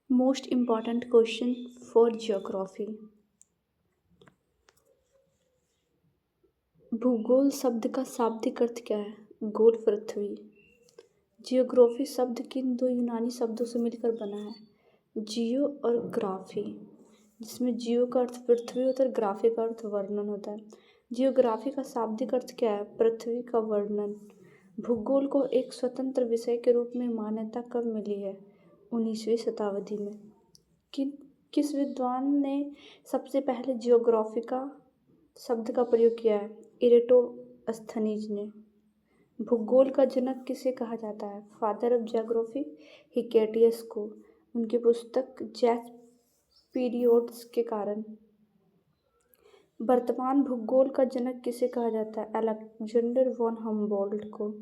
Most important question for geography. भूगोल शब्द का शाब्दिक अर्थ क्या है? गोल पृथ्वी। जियोग्राफी शब्द किन दो यूनानी शब्दों से मिलकर बना है? जियो और ग्राफी, जिसमें जियो का अर्थ पृथ्वी होता है और ग्राफी का अर्थ वर्णन होता है। जियोग्राफी का शाब्दिक अर्थ क्या है? पृथ्वी का वर्णन। भूगोल को एक स्वतंत्र विषय के रूप में मान्यता कब मिली है? 19वीं शताब्दी में। किस विद्वान ने सबसे पहले जियोग्राफिका शब्द का प्रयोग किया है? इरेटोस्थनीज ने। भूगोल का जनक किसे कहा जाता है? फादर ऑफ ज्योग्राफी हिकेटियस को, उनकी पुस्तक जैक्स पीरियोड्स के कारण। वर्तमान भूगोल का जनक किसे कहा जाता है? अलेक्जेंडर वॉन हम्बोल्ट को।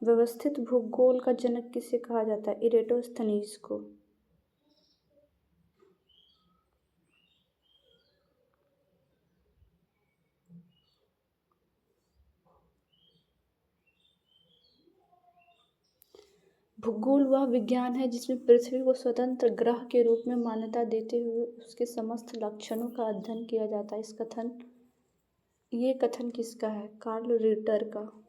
व्यवस्थित भूगोल का जनक किसे कहा जाता है? इरेटोस्थनीज को। भूगोल वह विज्ञान है जिसमें पृथ्वी को स्वतंत्र ग्रह के रूप में मान्यता देते हुए उसके समस्त लक्षणों का अध्ययन किया जाता है। ये कथन किसका है? कार्ल रिटर का।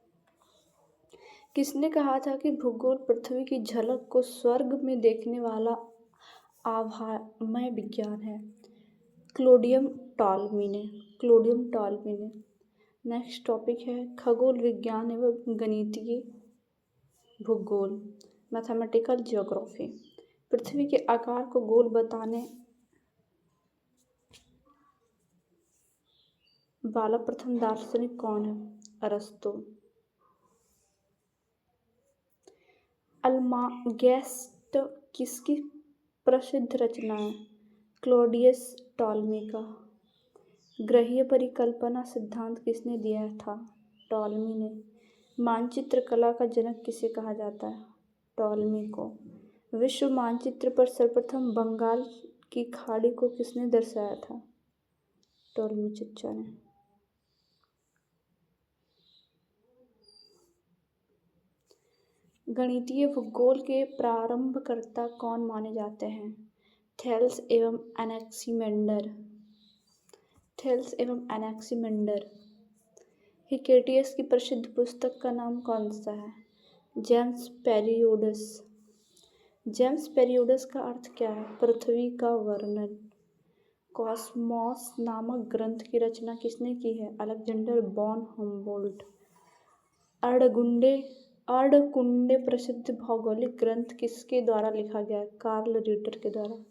किसने कहा था कि भूगोल पृथ्वी की झलक को स्वर्ग में देखने वाला आभामय विज्ञान है? क्लोडियम टॉलमी ने। नेक्स्ट टॉपिक है खगोल विज्ञान एवं गणितीय भूगोल, मैथमेटिकल जियोग्राफी। पृथ्वी के आकार को गोल बताने वाला प्रथम दार्शनिक कौन है? अरस्तु। अल्मागेस्ट किसकी प्रसिद्ध रचना है? क्लॉडियस टॉलमी का। ग्रहीय परिकल्पना सिद्धांत किसने दिया था? टॉलमी ने। मानचित्र कला का जनक किसे कहा जाता है? टॉलमी को। विश्व मानचित्र पर सर्वप्रथम बंगाल की खाड़ी को किसने दर्शाया था? टॉलमी चचा ने। गणितीय भूगोल के प्रारंभकर्ता कौन माने जाते हैं? थेल्स एवं एनेक्सिमेंडर। हिकेटियस की प्रसिद्ध पुस्तक का नाम कौन सा है? जेम्स पेरियोडस। जेम्स पेरियोडस का अर्थ क्या है? पृथ्वी का वर्णन। कॉस्मोस नामक ग्रंथ की रचना किसने की है? Alexander von Humboldt. अर्धकुंडे प्रसिद्ध भौगोलिक ग्रंथ किसके द्वारा लिखा गया है? कार्ल रिटर के द्वारा।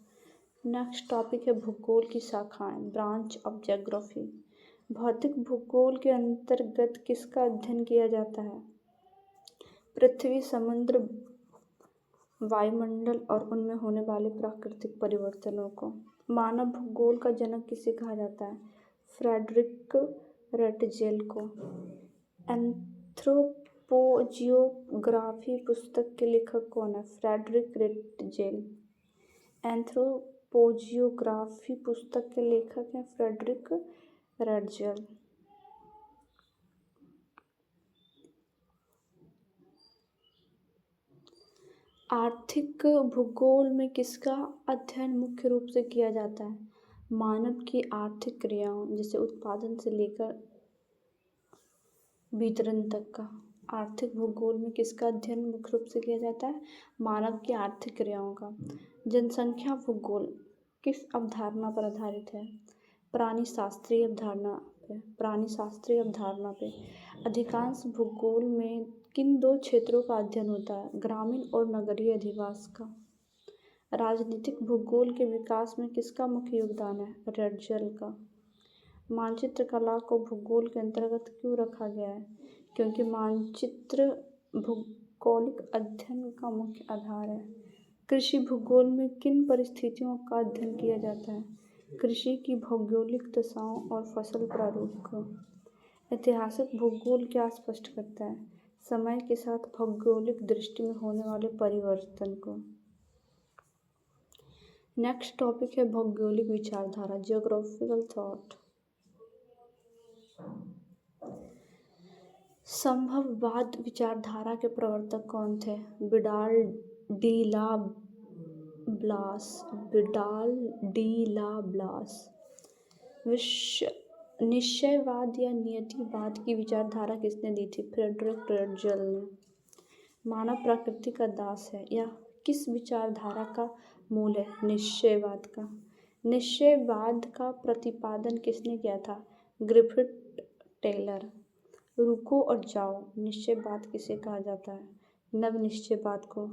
नेक्स्ट टॉपिक है भूगोल की शाखाएं, ब्रांच ऑफ ज्योग्राफी। भौतिक भूगोल के अंतर्गत किसका अध्ययन किया जाता है? पृथ्वी, समुद्र, वायुमंडल और उनमें होने वाले प्राकृतिक परिवर्तनों को। मानव भूगोल का जनक किसे कहा जाता है? फ्रेडरिक रेटजेल को। एंथ्रोपोजियोग्राफी पुस्तक के लेखक कौन है? Frederick Ratzel. एंथ्रोपोजियोग्राफी पुस्तक के लेखक हैं फ्रेडरिक रेटजेल। आर्थिक भूगोल में किसका अध्ययन मुख्य रूप से किया जाता है? मानव की आर्थिक क्रियाओं, जैसे उत्पादन से लेकर वितरण तक का। आर्थिक भूगोल में किसका अध्ययन मुख्य रूप से किया जाता है? मानव की आर्थिक क्रियाओं का। जनसंख्या भूगोल किस अवधारणा पर आधारित है? प्राणीशास्त्रीय अवधारणा पे। अधिकांश भूगोल में किन दो क्षेत्रों का अध्ययन होता है? ग्रामीण और नगरीय अधिवास का। राजनीतिक भूगोल के विकास में किसका मुख्य योगदान है? रेटजेल का। मानचित्र कला को भूगोल के अंतर्गत क्यों रखा गया है? क्योंकि मानचित्र भूगोलिक अध्ययन का मुख्य आधार है। कृषि भूगोल में किन परिस्थितियों का अध्ययन किया जाता है? कृषि की भौगोलिक दशाओं और फसल प्रारूप को। ऐतिहासिक भूगोल क्या स्पष्ट करता है? समय के साथ भौगोलिक दृष्टि में होने वाले परिवर्तन को। नेक्स्ट टॉपिक है भौगोलिक विचारधारा, जियोग्राफिकल थॉट। संभववाद विचारधारा के प्रवर्तक कौन थे? विडाल डी ला ब्लास, विडाल डी ला ब्लास। निश्चयवाद या नियतिवाद की विचारधारा किसने दी थी? फ्रेडरिक ड्रेजल ने। मानव प्रकृति का दास है यह किस विचारधारा का मूल है? निश्चयवाद का। निश्चयवाद का प्रतिपादन किसने किया था? Griffith Taylor. रुको और जाओ निश्चयवाद किसे कहा जाता है? नव निश्चयवाद को।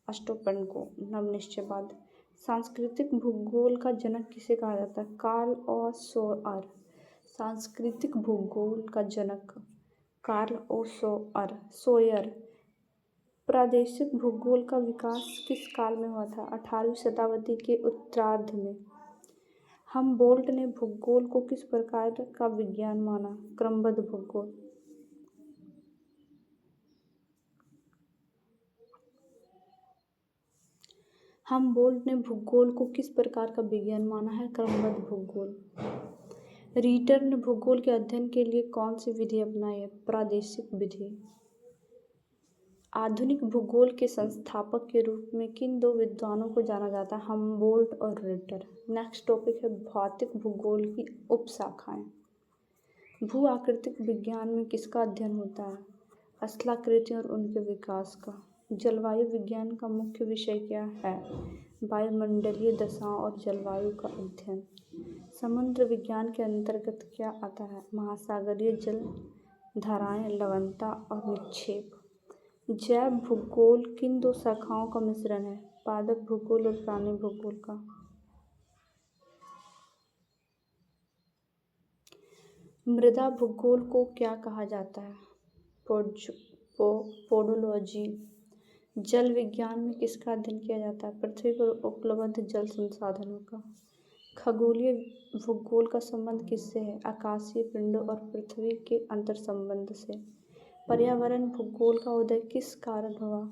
अष्टोपन को नव निश्चयवाद। सांस्कृतिक भूगोल का जनक किसे कहा जाता है? कार्ल और सोअर। सांस्कृतिक भूगोल का जनक कार्ल और सोयर। प्रादेशिक भूगोल का विकास किस काल में हुआ था? 18वीं शताब्दी के उत्तरार्ध में। हमबोल्ट ने भूगोल को किस प्रकार का विज्ञान माना? क्रमबद्ध भूगोल। हमबोल्ट ने भूगोल को किस प्रकार का विज्ञान माना है? क्रमबद्ध भूगोल। रीटर ने भूगोल के अध्ययन के लिए कौन सी विधि अपनाई है? प्रादेशिक विधि। आधुनिक भूगोल के संस्थापक के रूप में किन दो विद्वानों को जाना जाता है? हमबोल्ट और रीटर। नेक्स्ट टॉपिक है भौतिक भूगोल की उपशाखाएं। भू आकृतिक विज्ञान में किसका अध्ययन होता है? स्थलाकृतियों और उनके विकास का। जलवायु विज्ञान का मुख्य विषय क्या है? वायुमंडलीय दशाओं और जलवायु का अध्ययन। समुद्र विज्ञान के अंतर्गत क्या आता है? महासागरीय जल धाराएं, लवणता और निक्षेप। जैव भूगोल किन दो शाखाओं का मिश्रण है? पादप भूगोल और प्राणी भूगोल का। मृदा भूगोल को क्या कहा जाता है? पोडोलॉजी। जल विज्ञान में किसका अध्ययन किया जाता है? पृथ्वी पर उपलब्ध जल संसाधनों का। खगोलीय भूगोल का संबंध किससे है? आकाशीय पिंडों और पृथ्वी के अंतर संबंध से। पर्यावरण भूगोल का उदय किस कारण हुआ?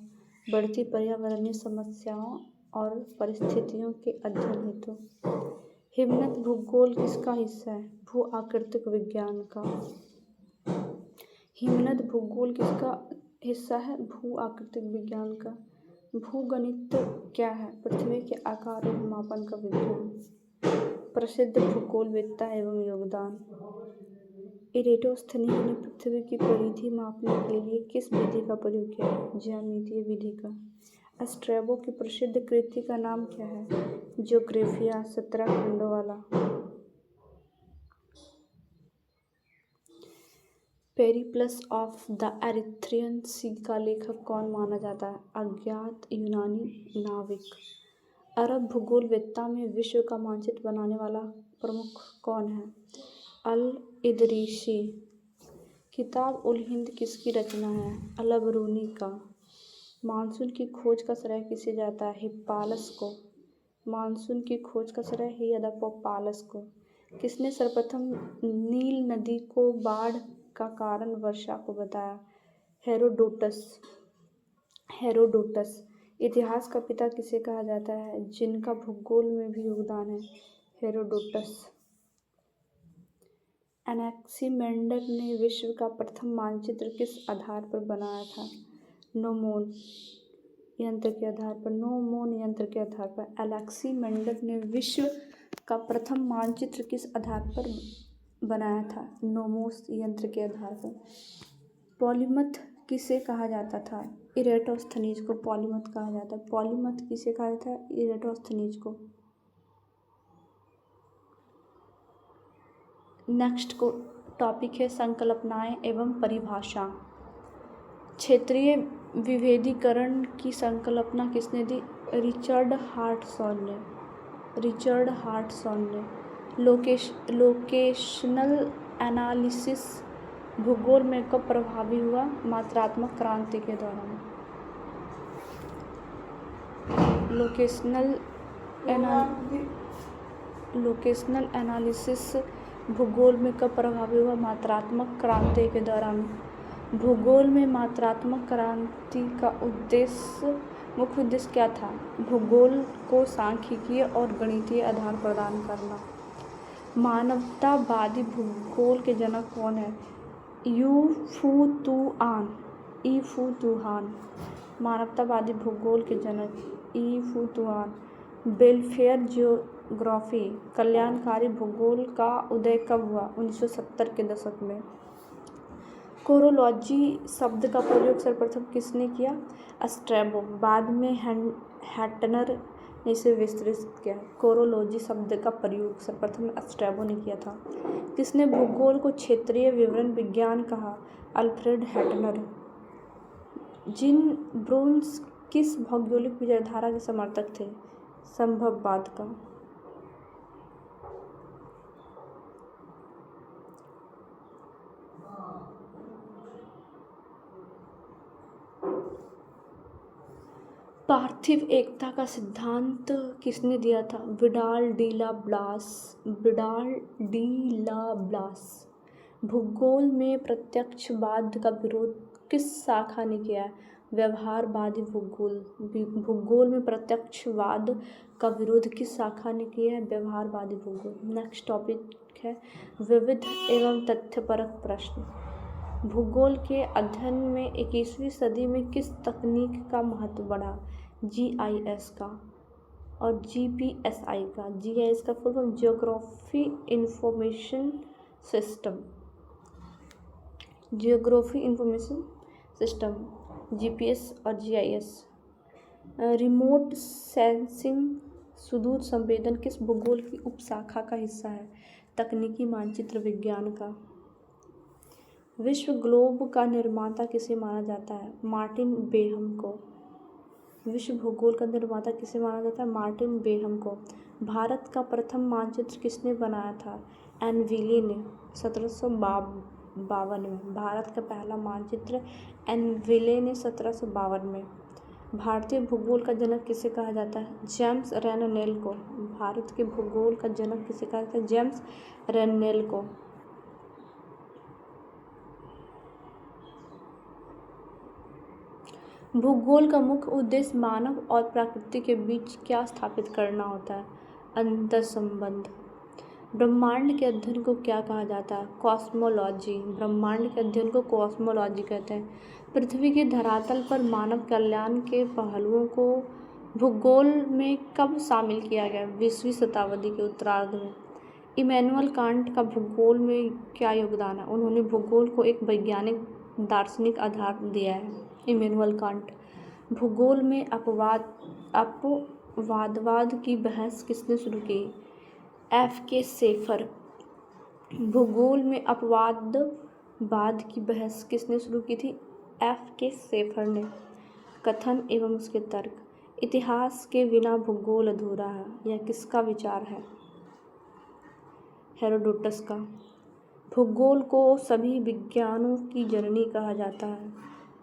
बढ़ती पर्यावरणीय समस्याओं और परिस्थितियों के अध्ययन हेतु। हिमनद भूगोल किसका हिस्सा है? भू आकृतिक विज्ञान का। हिमनद भूगोल किसका हिस्सा है? भू आकृतिक विज्ञान का। भूगणित क्या है? पृथ्वी के आकार और मापन का विज्ञान। प्रसिद्ध भूगोलवेत्ता एवं योगदान। इरेटोस्थनीज ने पृथ्वी की परिधि मापने के लिए किस विधि का प्रयोग किया? ज्यामितीय विधि का। स्ट्रैबो की प्रसिद्ध कृति का नाम क्या है? ज्योग्राफिया 17 खंडों वाला। पेरिप्लस ऑफ द एरिथ्रियन सी का लेखक कौन माना जाता है? अज्ञात यूनानी नाविक। अरब भूगोलवेत्ता में विश्व का मानचित्र बनाने वाला प्रमुख कौन है? अल इदरीसी। किताब उल हिंद किसकी रचना है? अल-बरूनी का। मानसून की खोज का श्रेय किसे जाता है? हिप्पालस को। मानसून की खोज का श्रेय हिप्पालस को। किसने सर्वप्रथम नील नदी को बाढ़ का कारण वर्षा को बताया? हेरोडोटस। इतिहास का पिता किसे कहा जाता है? जिनका भूगोल में भी योगदान है? हेरोडोटस। एनेक्सिमेंडर ने विश्व का प्रथम मानचित्र किस आधार पर बनाया था? नोमोन यंत्र के आधार पर। एलेक्सिमेंडर ने विश्व का प्रथम मानचित्र किस आधार पर बनाया था? नोमोस यंत्र के आधार पर। पॉलीमथ किसे कहा जाता था? इरेटोस्थनीज को पॉलीमथ कहा जाता है। पॉलीमथ किसे कहा जाता है? इरेटोस्थनीज को। नेक्स्ट को टॉपिक है संकल्पनाएं एवं परिभाषा। क्षेत्रीय विभेदीकरण की संकल्पना किसने दी? रिचर्ड हार्टसॉन ने। लोकेशनल एनालिसिस भूगोल में कब प्रभावी हुआ? मात्रात्मक क्रांति के दौरान। लोकेशनल एनालिसिस भूगोल में कब प्रभावी हुआ? मात्रात्मक क्रांति के दौरान। भूगोल में मात्रात्मक क्रांति का मुख्य उद्देश्य क्या था? भूगोल को सांख्यिकीय और गणितीय आधार प्रदान करना। मानवतावादी भूगोल के जनक कौन है? ई फू तुआन। मानवतावादी भूगोल के जनक ई फू तुआन। वेलफेयर जियोग्राफी कल्याणकारी भूगोल का उदय कब हुआ? 1970 के दशक में। कोरोलॉजी शब्द का प्रयोग सर्वप्रथम किसने किया? स्ट्रैबो। बाद में हैटनर ने इसे विस्तृत किया। कोरोलॉजी शब्द का प्रयोग सर्वप्रथम स्ट्रैबो ने किया था। किसने भूगोल को क्षेत्रीय विवरण विज्ञान कहा? अल्फ्रेड हैटनर। जीन ब्रून्स किस भौगोलिक विचारधारा के समर्थक थे? संभववाद का। पार्थिव एकता का सिद्धांत किसने दिया था? विडाल डी ला ब्लास। भूगोल में प्रत्यक्षवाद का विरोध किस शाखा ने किया है? व्यवहारवादी भूगोल में प्रत्यक्षवाद का विरोध किस शाखा ने किया है? व्यवहारवादी भूगोल। नेक्स्ट टॉपिक है विविध एवं तथ्यपरक प्रश्न। भूगोल के अध्ययन में 21वीं सदी में किस तकनीक का महत्व बढ़ा? GIS का और GPSI का। GIS का full form geography information system. Geography information system GPS और GIS। रिमोट सेंसिंग सुदूर संवेदन किस भूगोल की उपशाखा का हिस्सा है? तकनीकी मानचित्र विज्ञान का। विश्व ग्लोब का निर्माता किसे माना जाता है? मार्टिन बेहम को। विश्व भूगोल का निर्माता किसे माना जाता है? मार्टिन बेहम को। भारत का प्रथम मानचित्र किसने बनाया था? एनविले ने 1752 में। भारत का पहला मानचित्र एनविले ने 1752 में। भारतीय भूगोल का जनक किसे कहा जाता है? जेम्स रेननेल को। भारत के भूगोल का जनक किसे कहा जाता है? जेम्स रेननेल को। भूगोल का मुख्य उद्देश्य मानव और प्रकृति के बीच क्या स्थापित करना होता है? अंतर्संबंध। ब्रह्मांड के अध्ययन को क्या कहा जाता है? कॉस्मोलॉजी। ब्रह्मांड के अध्ययन को कॉस्मोलॉजी कहते हैं। पृथ्वी के धरातल पर मानव कल्याण के पहलुओं को भूगोल में कब शामिल किया गया? 20वीं शताब्दी के उत्तरार्ध में। इमैनुअल कांट का भूगोल में क्या योगदान है? उन्होंने भूगोल को एक वैज्ञानिक दार्शनिक आधार दिया है। Immanuel Kant. भूगोल में अपवादवाद की बहस किसने शुरू की? F.K. शेफर। भूगोल में अपवादवाद की बहस किसने शुरू की थी? F.K. शेफर ने। कथन एवं उसके तर्क। इतिहास के बिना भूगोल अधूरा है, यह किसका विचार है? हेरोडोटस का। भूगोल को सभी विज्ञानों की जननी कहा जाता है।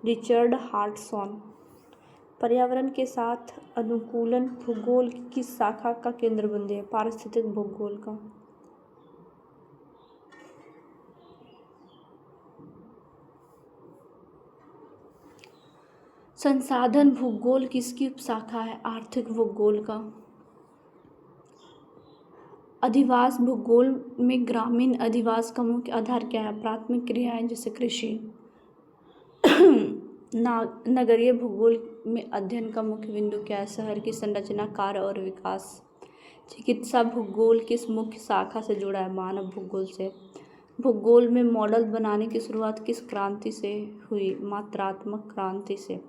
रिचर्ड हार्टसॉन। पर्यावरण के साथ अनुकूलन भूगोल की किस शाखा का केंद्र बिंदु है? पारिस्थितिक भूगोल का। संसाधन भूगोल किसकी उपशाखा है? आर्थिक भूगोल का। अधिवास भूगोल में ग्रामीण अधिवास का मुख्य आधार क्या है? प्राथमिक क्रियाएं जैसे कृषि। नगरीय भूगोल में अध्ययन का मुख्य बिंदु क्या है? शहर की संरचना, कार्य और विकास। चिकित्सा भूगोल किस मुख्य शाखा से जुड़ा है? मानव भूगोल से। भूगोल में मॉडल बनाने की शुरुआत किस क्रांति से हुई? मात्रात्मक क्रांति से।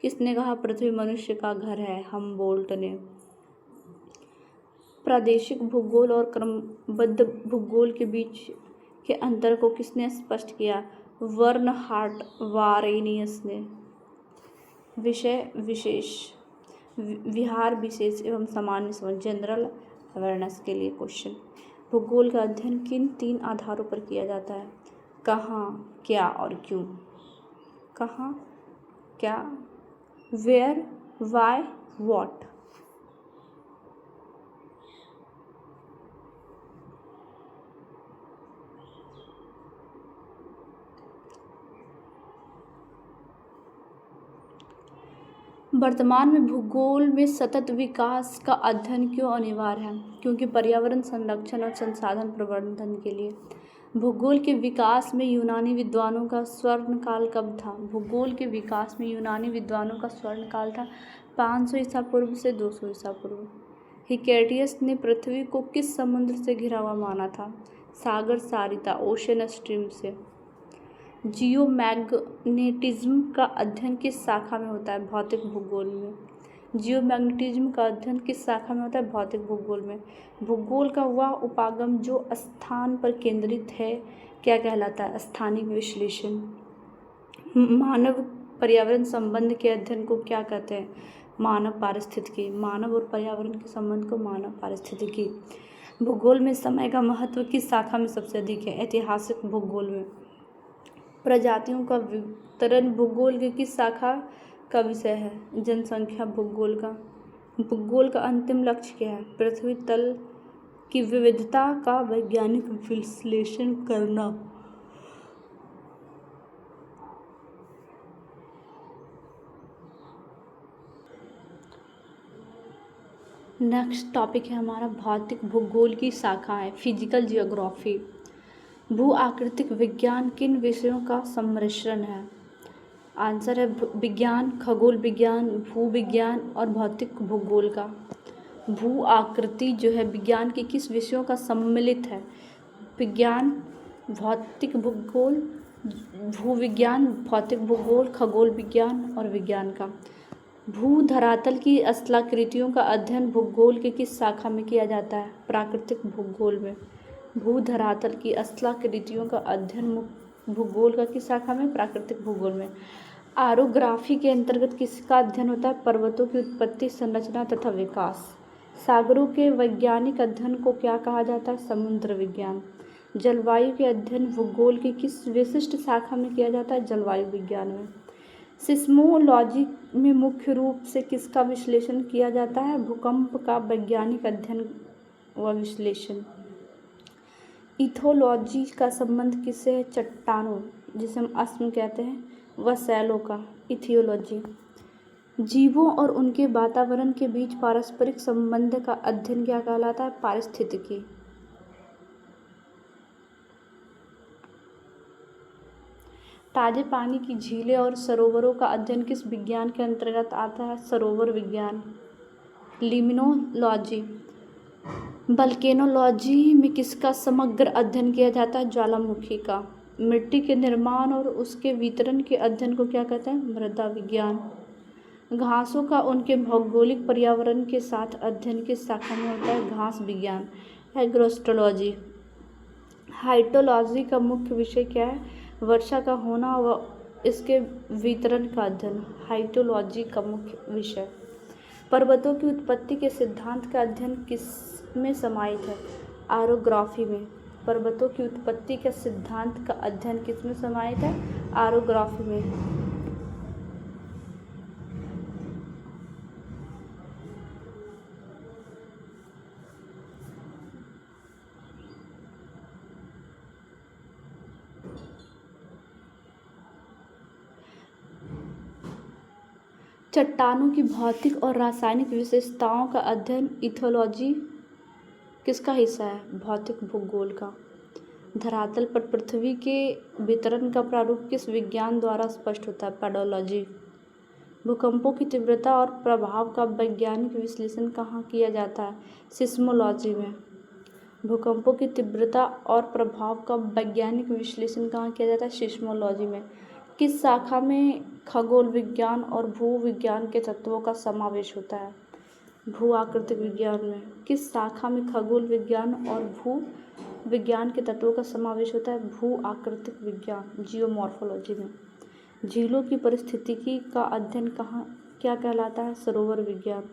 किसने कहा पृथ्वी मनुष्य का घर है? हमबोल्ट ने। प्रादेशिक भूगोल और क्रमबद्ध भूगोल के बीच के अंतर को किसने स्पष्ट किया? बर्नहार्ड वारेनियस ने। विषय विशेष, विहार विशेष एवं सामान्य समझ, जनरल अवेयरनेस के लिए क्वेश्चन। भूगोल का अध्ययन किन 3 आधारों पर किया जाता है? कहाँ, क्या और क्यों। कहाँ, क्या, वेयर, वाई, व्हाट। वर्तमान में भूगोल में सतत विकास का अध्ययन क्यों अनिवार्य है? क्योंकि पर्यावरण संरक्षण और संसाधन प्रबंधन के लिए। भूगोल के विकास में यूनानी विद्वानों का स्वर्णकाल कब था? भूगोल के विकास में यूनानी विद्वानों का स्वर्णकाल था 500 ईसा पूर्व से 200 ईसा पूर्व। हिकेटियस ने पृथ्वी को किस समुद्र से घिरा हुआ माना था? सागर सारिता, ओशन स्ट्रीम से। जियोमैग्नेटिज्म का अध्ययन किस शाखा में होता है? भौतिक भूगोल में। जियोमैग्नेटिज्म का अध्ययन किस शाखा में होता है? भौतिक भूगोल में। भूगोल का वह उपागम जो स्थान पर केंद्रित है क्या कहलाता है? स्थानिक विश्लेषण। मानव पर्यावरण संबंध के अध्ययन को क्या कहते हैं? मानव पारिस्थितिकी। मानव और पर्यावरण के संबंध को मानव पारिस्थितिकी। भूगोल में समय का महत्व किस शाखा में सबसे अधिक है? ऐतिहासिक भूगोल में। प्रजातियों का वितरण भूगोल की किस शाखा का विषय है? जनसंख्या भूगोल का। भूगोल का अंतिम लक्ष्य क्या है? पृथ्वी तल की विविधता का वैज्ञानिक विश्लेषण करना। नेक्स्ट टॉपिक है हमारा भौतिक भूगोल की शाखा है फिजिकल जियोग्राफी। भू आकृतिक विज्ञान किन विषयों का सम्मिश्रण है? आंसर है विज्ञान, खगोल विज्ञान, भू विज्ञान और भौतिक भूगोल का। भू आकृति जो है विज्ञान के किस विषयों का सम्मिलित है? विज्ञान, भौतिक भूगोल, भू विज्ञान, भौतिक भूगोल, खगोल विज्ञान और विज्ञान का। भू धरातल की स्थलाकृतियों का अध्ययन भूगोल के किस शाखा में किया जाता है? प्राकृतिक भूगोल में। भू धरातल की स्थलाकृतियों का अध्ययन भूगोल का किस शाखा में? प्राकृतिक भूगोल में। आरोग्राफी के अंतर्गत किसका अध्ययन होता है? पर्वतों की उत्पत्ति, संरचना तथा विकास। सागरों के वैज्ञानिक अध्ययन को क्या कहा जाता है? समुद्र विज्ञान। जलवायु के अध्ययन भूगोल की किस विशिष्ट शाखा में किया जाता है? जलवायु विज्ञान में। सिस्मोलॉजी में मुख्य रूप से किसका विश्लेषण किया जाता है? भूकंप का वैज्ञानिक अध्ययन व विश्लेषण। इथोलॉजी का संबंध किससे है? चट्टानों, जिसे हम अस्म कहते हैं, व शैलों का। इथियोलॉजी। जीवों और उनके वातावरण के बीच पारस्परिक संबंध का अध्ययन क्या कहलाता है? पारिस्थितिकी। ताजे पानी की झीलें और सरोवरों का अध्ययन किस विज्ञान के अंतर्गत आता है? सरोवर विज्ञान। लिमिनोलॉजी। वल्केनोलॉजी में किसका समग्र अध्ययन किया जाता है? ज्वालामुखी का। मिट्टी के निर्माण और उसके वितरण के अध्ययन को क्या कहते हैं? मृदा विज्ञान। घासों का उनके भौगोलिक पर्यावरण के साथ अध्ययन किस शाखा में होता है? घास विज्ञान। एग्रोस्ट्रोलॉजी। हाइड्रोलॉजी का मुख्य विषय क्या है? वर्षा का होना व इसके वितरण का अध्ययन। हाइड्रोलॉजी का मुख्य विषय। पर्वतों की उत्पत्ति के सिद्धांत का अध्ययन किस में समाहित है? आरोग्राफी में। पर्वतों की उत्पत्ति के सिद्धांत का अध्ययन किस में समाहित है? आरोग्राफी में। चट्टानों की भौतिक और रासायनिक विशेषताओं का अध्ययन इथोलॉजी किसका हिस्सा है? भौतिक भूगोल का। धरातल पर पृथ्वी के वितरण का प्रारूप किस विज्ञान द्वारा स्पष्ट होता है? पेडोलॉजी। भूकंपों की तीव्रता और प्रभाव का वैज्ञानिक विश्लेषण कहाँ किया जाता है? सिस्मोलॉजी में। भूकंपों की तीव्रता और प्रभाव का वैज्ञानिक विश्लेषण कहाँ किया जाता है? सिस्मोलॉजी में। किस शाखा में खगोल विज्ञान और भू विज्ञान के तत्वों का समावेश होता है? भू आकृतिक विज्ञान में। किस शाखा में खगोल विज्ञान और भू विज्ञान के तत्वों का समावेश होता है? भू आकृतिक विज्ञान, जियोमॉर्फोलॉजी में। झीलों की पारिस्थितिकी का अध्ययन क्या कहलाता है? सरोवर विज्ञान।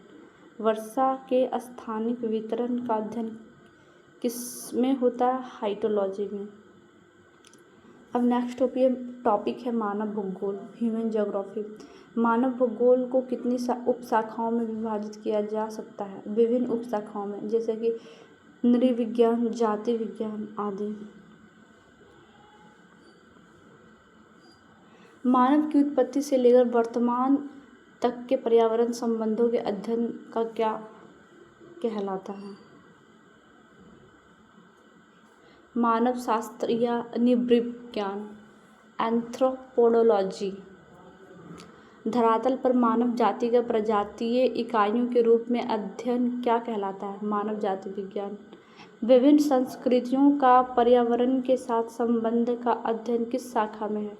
वर्षा के स्थानिक वितरण का अध्ययन किस में होता है? हाइड्रोलॉजी में। अब नेक्स्ट टॉपिक है मानव भूगोल, ह्यूमन ज्योग्राफी। मानव भूगोल को कितनी उपशाखाओं में विभाजित किया जा सकता है? विभिन्न उपशाखाओं में, जैसे कि नृविज्ञान, जाति विज्ञान आदि। मानव की उत्पत्ति से लेकर वर्तमान तक के पर्यावरण संबंधों के अध्ययन का क्या कहलाता है? मानव शास्त्र या नृविज्ञान, एंथ्रोपोलॉजी। धरातल पर मानव जाति का प्रजातीय इकाइयों के रूप में अध्ययन क्या कहलाता है? मानव जाति विज्ञान। विभिन्न संस्कृतियों का पर्यावरण के साथ संबंध का अध्ययन किस शाखा में है?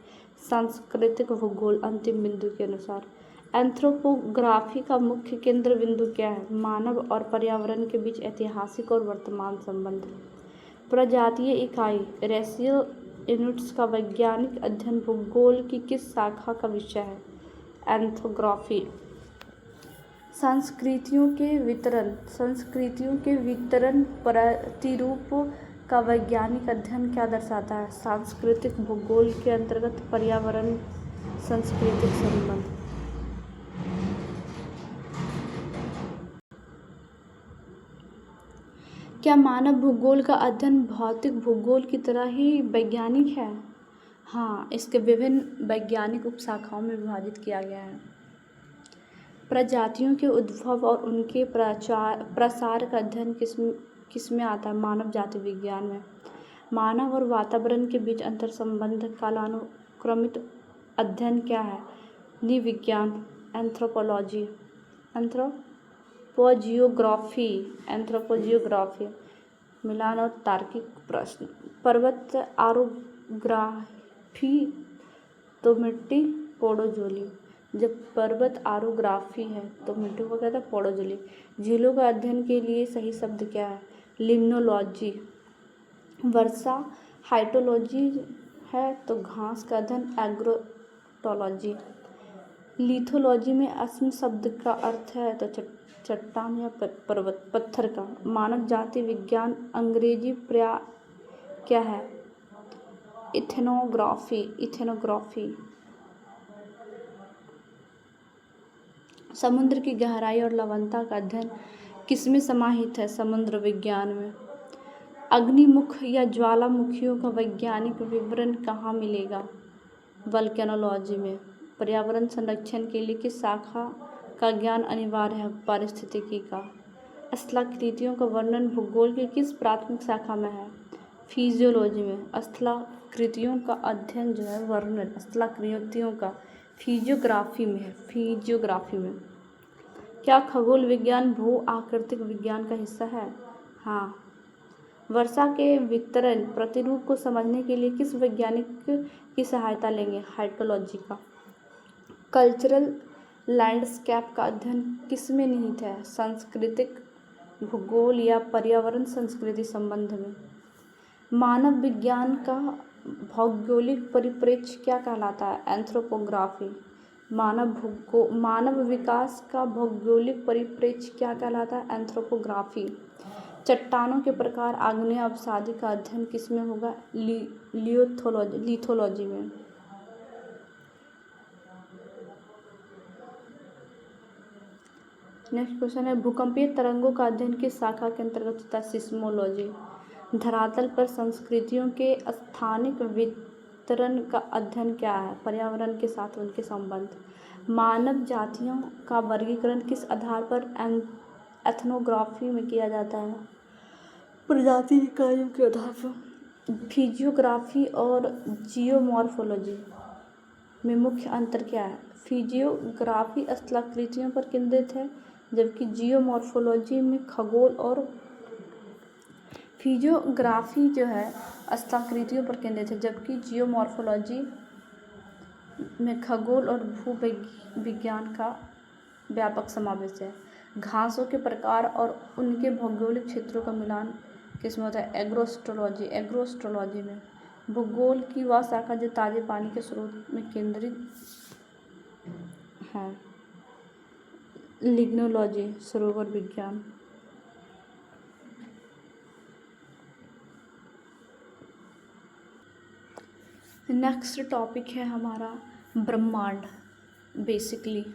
सांस्कृतिक भूगोल। अंतिम बिंदु के अनुसार एंथ्रोपोग्राफी का मुख्य केंद्र बिंदु क्या है? मानव और पर्यावरण के बीच ऐतिहासिक और वर्तमान संबंध। प्रजातीय इकाई रेशियल यूनिट्स का वैज्ञानिक अध्ययन भूगोल की किस शाखा का विषय है? एंथ्रोग्राफी। संस्कृतियों के वितरण प्रतिरूप का वैज्ञानिक अध्ययन क्या दर्शाता है? सांस्कृतिक भूगोल के अंतर्गत पर्यावरण सांस्कृतिक संबंध। क्या मानव भूगोल का अध्ययन भौतिक भूगोल की तरह ही वैज्ञानिक है? हाँ, इसके विभिन्न वैज्ञानिक उपशाखाओं में विभाजित किया गया है। प्रजातियों के उद्भव और उनके प्रसार का अध्ययन किसमें आता है? मानव जाति विज्ञान में। मानव और वातावरण के बीच अंतर संबंध कालानुक्रमिक अध्ययन क्या है? नृविज्ञान। एंथ्रोपोलॉजी। एंथ्रोपोजियोग्राफी। मिलान और तार्किक प्रश्न। पर्वत आरोग्राफी तो मिट्टी पोडोजोली। जब पर्वत आरोग्राफी है तो मिट्टी को कहता है पोडोजोली। झीलों का अध्ययन के लिए सही शब्द क्या है? लिम्नोलॉजी। वर्षा हाइड्रोलॉजी है तो घास का अध्ययन एग्रोटोलॉजी। लिथोलॉजी में अस्म शब्द का अर्थ है तो चट्टान या पर्वत पत्थर का। मानव जाति विज्ञान अंग्रेजी पर्याय क्या है? इथेनोग्राफी। समुद्र की गहराई और लवणता का अध्ययन किसमें समाहित है? समुद्र विज्ञान में। अग्निमुख या ज्वालामुखियों का वैज्ञानिक विवरण कहाँ मिलेगा? वल्केनोलॉजी में। पर्यावरण संरक्षण के लिए किस शाखा का ज्ञान अनिवार्य है? पारिस्थितिकी का। स्थलाकृतियों का वर्णन भूगोल की किस प्राथमिक शाखा में है? फिजियोलॉजी में। स्थलाकृतियों का अध्ययन जो है वर्णन स्थलाकृतियों का फिजियोग्राफी में है। फिजियोग्राफी में। क्या खगोल विज्ञान भू आकृतिक विज्ञान का हिस्सा है? हाँ। वर्षा के वितरण प्रतिरूप को समझने के लिए किस वैज्ञानिक की सहायता लेंगे? हाइड्रोलॉजी का। कल्चरल लैंडस्केप का अध्ययन किस में निहित है? सांस्कृतिक भूगोल या पर्यावरण संस्कृति संबंध में। मानव विज्ञान का भौगोलिक परिप्रेक्ष्य क्या कहलाता है? एंथ्रोपोग्राफी। मानव विकास का भौगोलिक परिप्रेक्ष्य क्या कहलाता है? एंथ्रोपोग्राफी। चट्टानों के प्रकार आग्नेय अवसादी का अध्ययन किसमें होगा? लिथोलॉजी में। नेक्स्ट क्वेश्चन है भूकंपीय तरंगों का अध्ययन किस शाखा के अंतर्गत होता है? सिस्मोलॉजी। धरातल पर संस्कृतियों के स्थानिक वितरण का अध्ययन क्या है? पर्यावरण के साथ उनके संबंध। मानव जातियों का वर्गीकरण किस आधार पर एथनोग्राफी में किया जाता है? प्रजाति इकाइयों के आधार पर। फिजियोग्राफी और जियोमॉर्फोलॉजी में मुख्य अंतर क्या है? फिजियोग्राफी स्थलाकृतियों पर केंद्रित है जबकि जियोमॉर्फोलॉजी में खगोल और फिजियोग्राफी जो है स्थलाकृतियों पर केंद्रित है जबकि जियोमॉर्फोलॉजी में खगोल और भूविज्ञान का व्यापक समावेश है। घासों के प्रकार और उनके भौगोलिक क्षेत्रों का मिलान किसमें होता है? एग्रोस्ट्रोलॉजी में। भूगोल की वह शाखा जो ताजे पानी के स्रोत में केंद्रित है। लिग्नोलॉजी सरोवर विज्ञान। नेक्स्ट टॉपिक है हमारा ब्रह्मांड। बेसिकली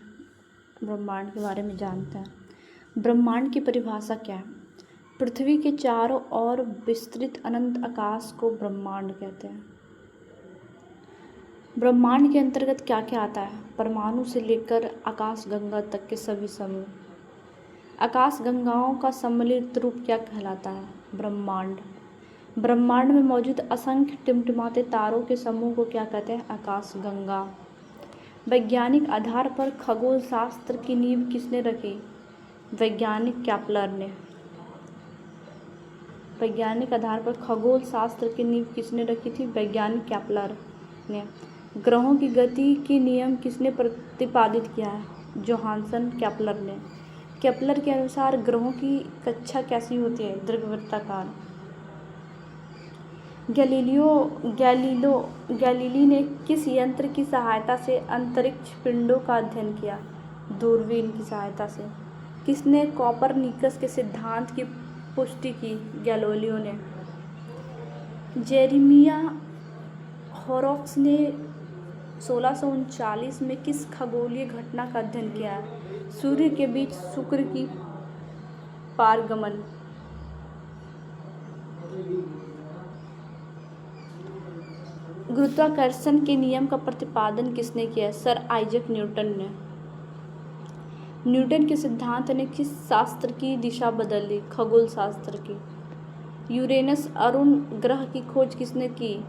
ब्रह्मांड के बारे में जानते हैं। ब्रह्मांड की परिभाषा क्या है? पृथ्वी के चारों ओर विस्तृत अनंत आकाश को ब्रह्मांड कहते हैं। ब्रह्मांड के अंतर्गत क्या क्या आता है? परमाणु से लेकर आकाशगंगा तक के सभी समूह। आकाशगंगाओं का सम्मिलित रूप क्या कहलाता है? ब्रह्मांड। ब्रह्मांड में मौजूद असंख्य टिमटिमाते तारों के समूह को क्या कहते हैं? आकाशगंगा। वैज्ञानिक आधार पर खगोल शास्त्र की नींव किसने रखी? वैज्ञानिक केपलर ने। वैज्ञानिक आधार पर खगोल शास्त्र की नींव किसने रखी थी? वैज्ञानिक केपलर ने। ग्रहों की गति के नियम किसने प्रतिपादित किया है? जोहानसन केपलर ने। केपलर के अनुसार ग्रहों की कक्षा कैसी होती है? दीर्घवृत्ताकार। गैलीली ने किस यंत्र की सहायता से अंतरिक्ष पिंडों का अध्ययन किया? दूरबीन की सहायता से। किसने कोपरनिकस के सिद्धांत की पुष्टि की? गैलीलियो ने। जेरेमिया हॉरोक्स ने 1639 में किस खगोलीय घटना का अध्ययन किया है? सूर्य के बीच शुक्र की पारगमन। गुरुत्वाकर्षण के नियम का प्रतिपादन किसने किया? सर आइजैक न्यूटन ने। न्यूटन के सिद्धांत ने किस शास्त्र की दिशा बदल दी? खगोल शास्त्र की। यूरेनस अरुण ग्रह की खोज किसने की?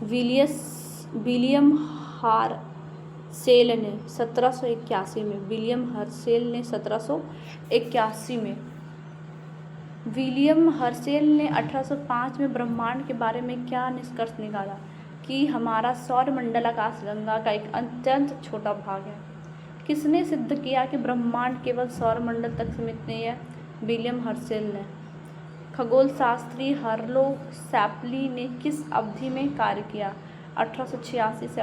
विलियम हर्शेल ने 1781 में। विलियम हर्शेल ने 1781 में। विलियम हर्शेल ने 1805 में ब्रह्मांड के बारे में क्या निष्कर्ष निकाला? कि हमारा सौरमंडल आकाशगंगा का एक अत्यंत छोटा भाग है। किसने सिद्ध किया कि ब्रह्मांड केवल सौरमंडल तक सीमित नहीं है? विलियम हर्शेल ने। खगोल शास्त्री हर्लो शैप्ली ने किस अवधि में कार्य किया? 1886 से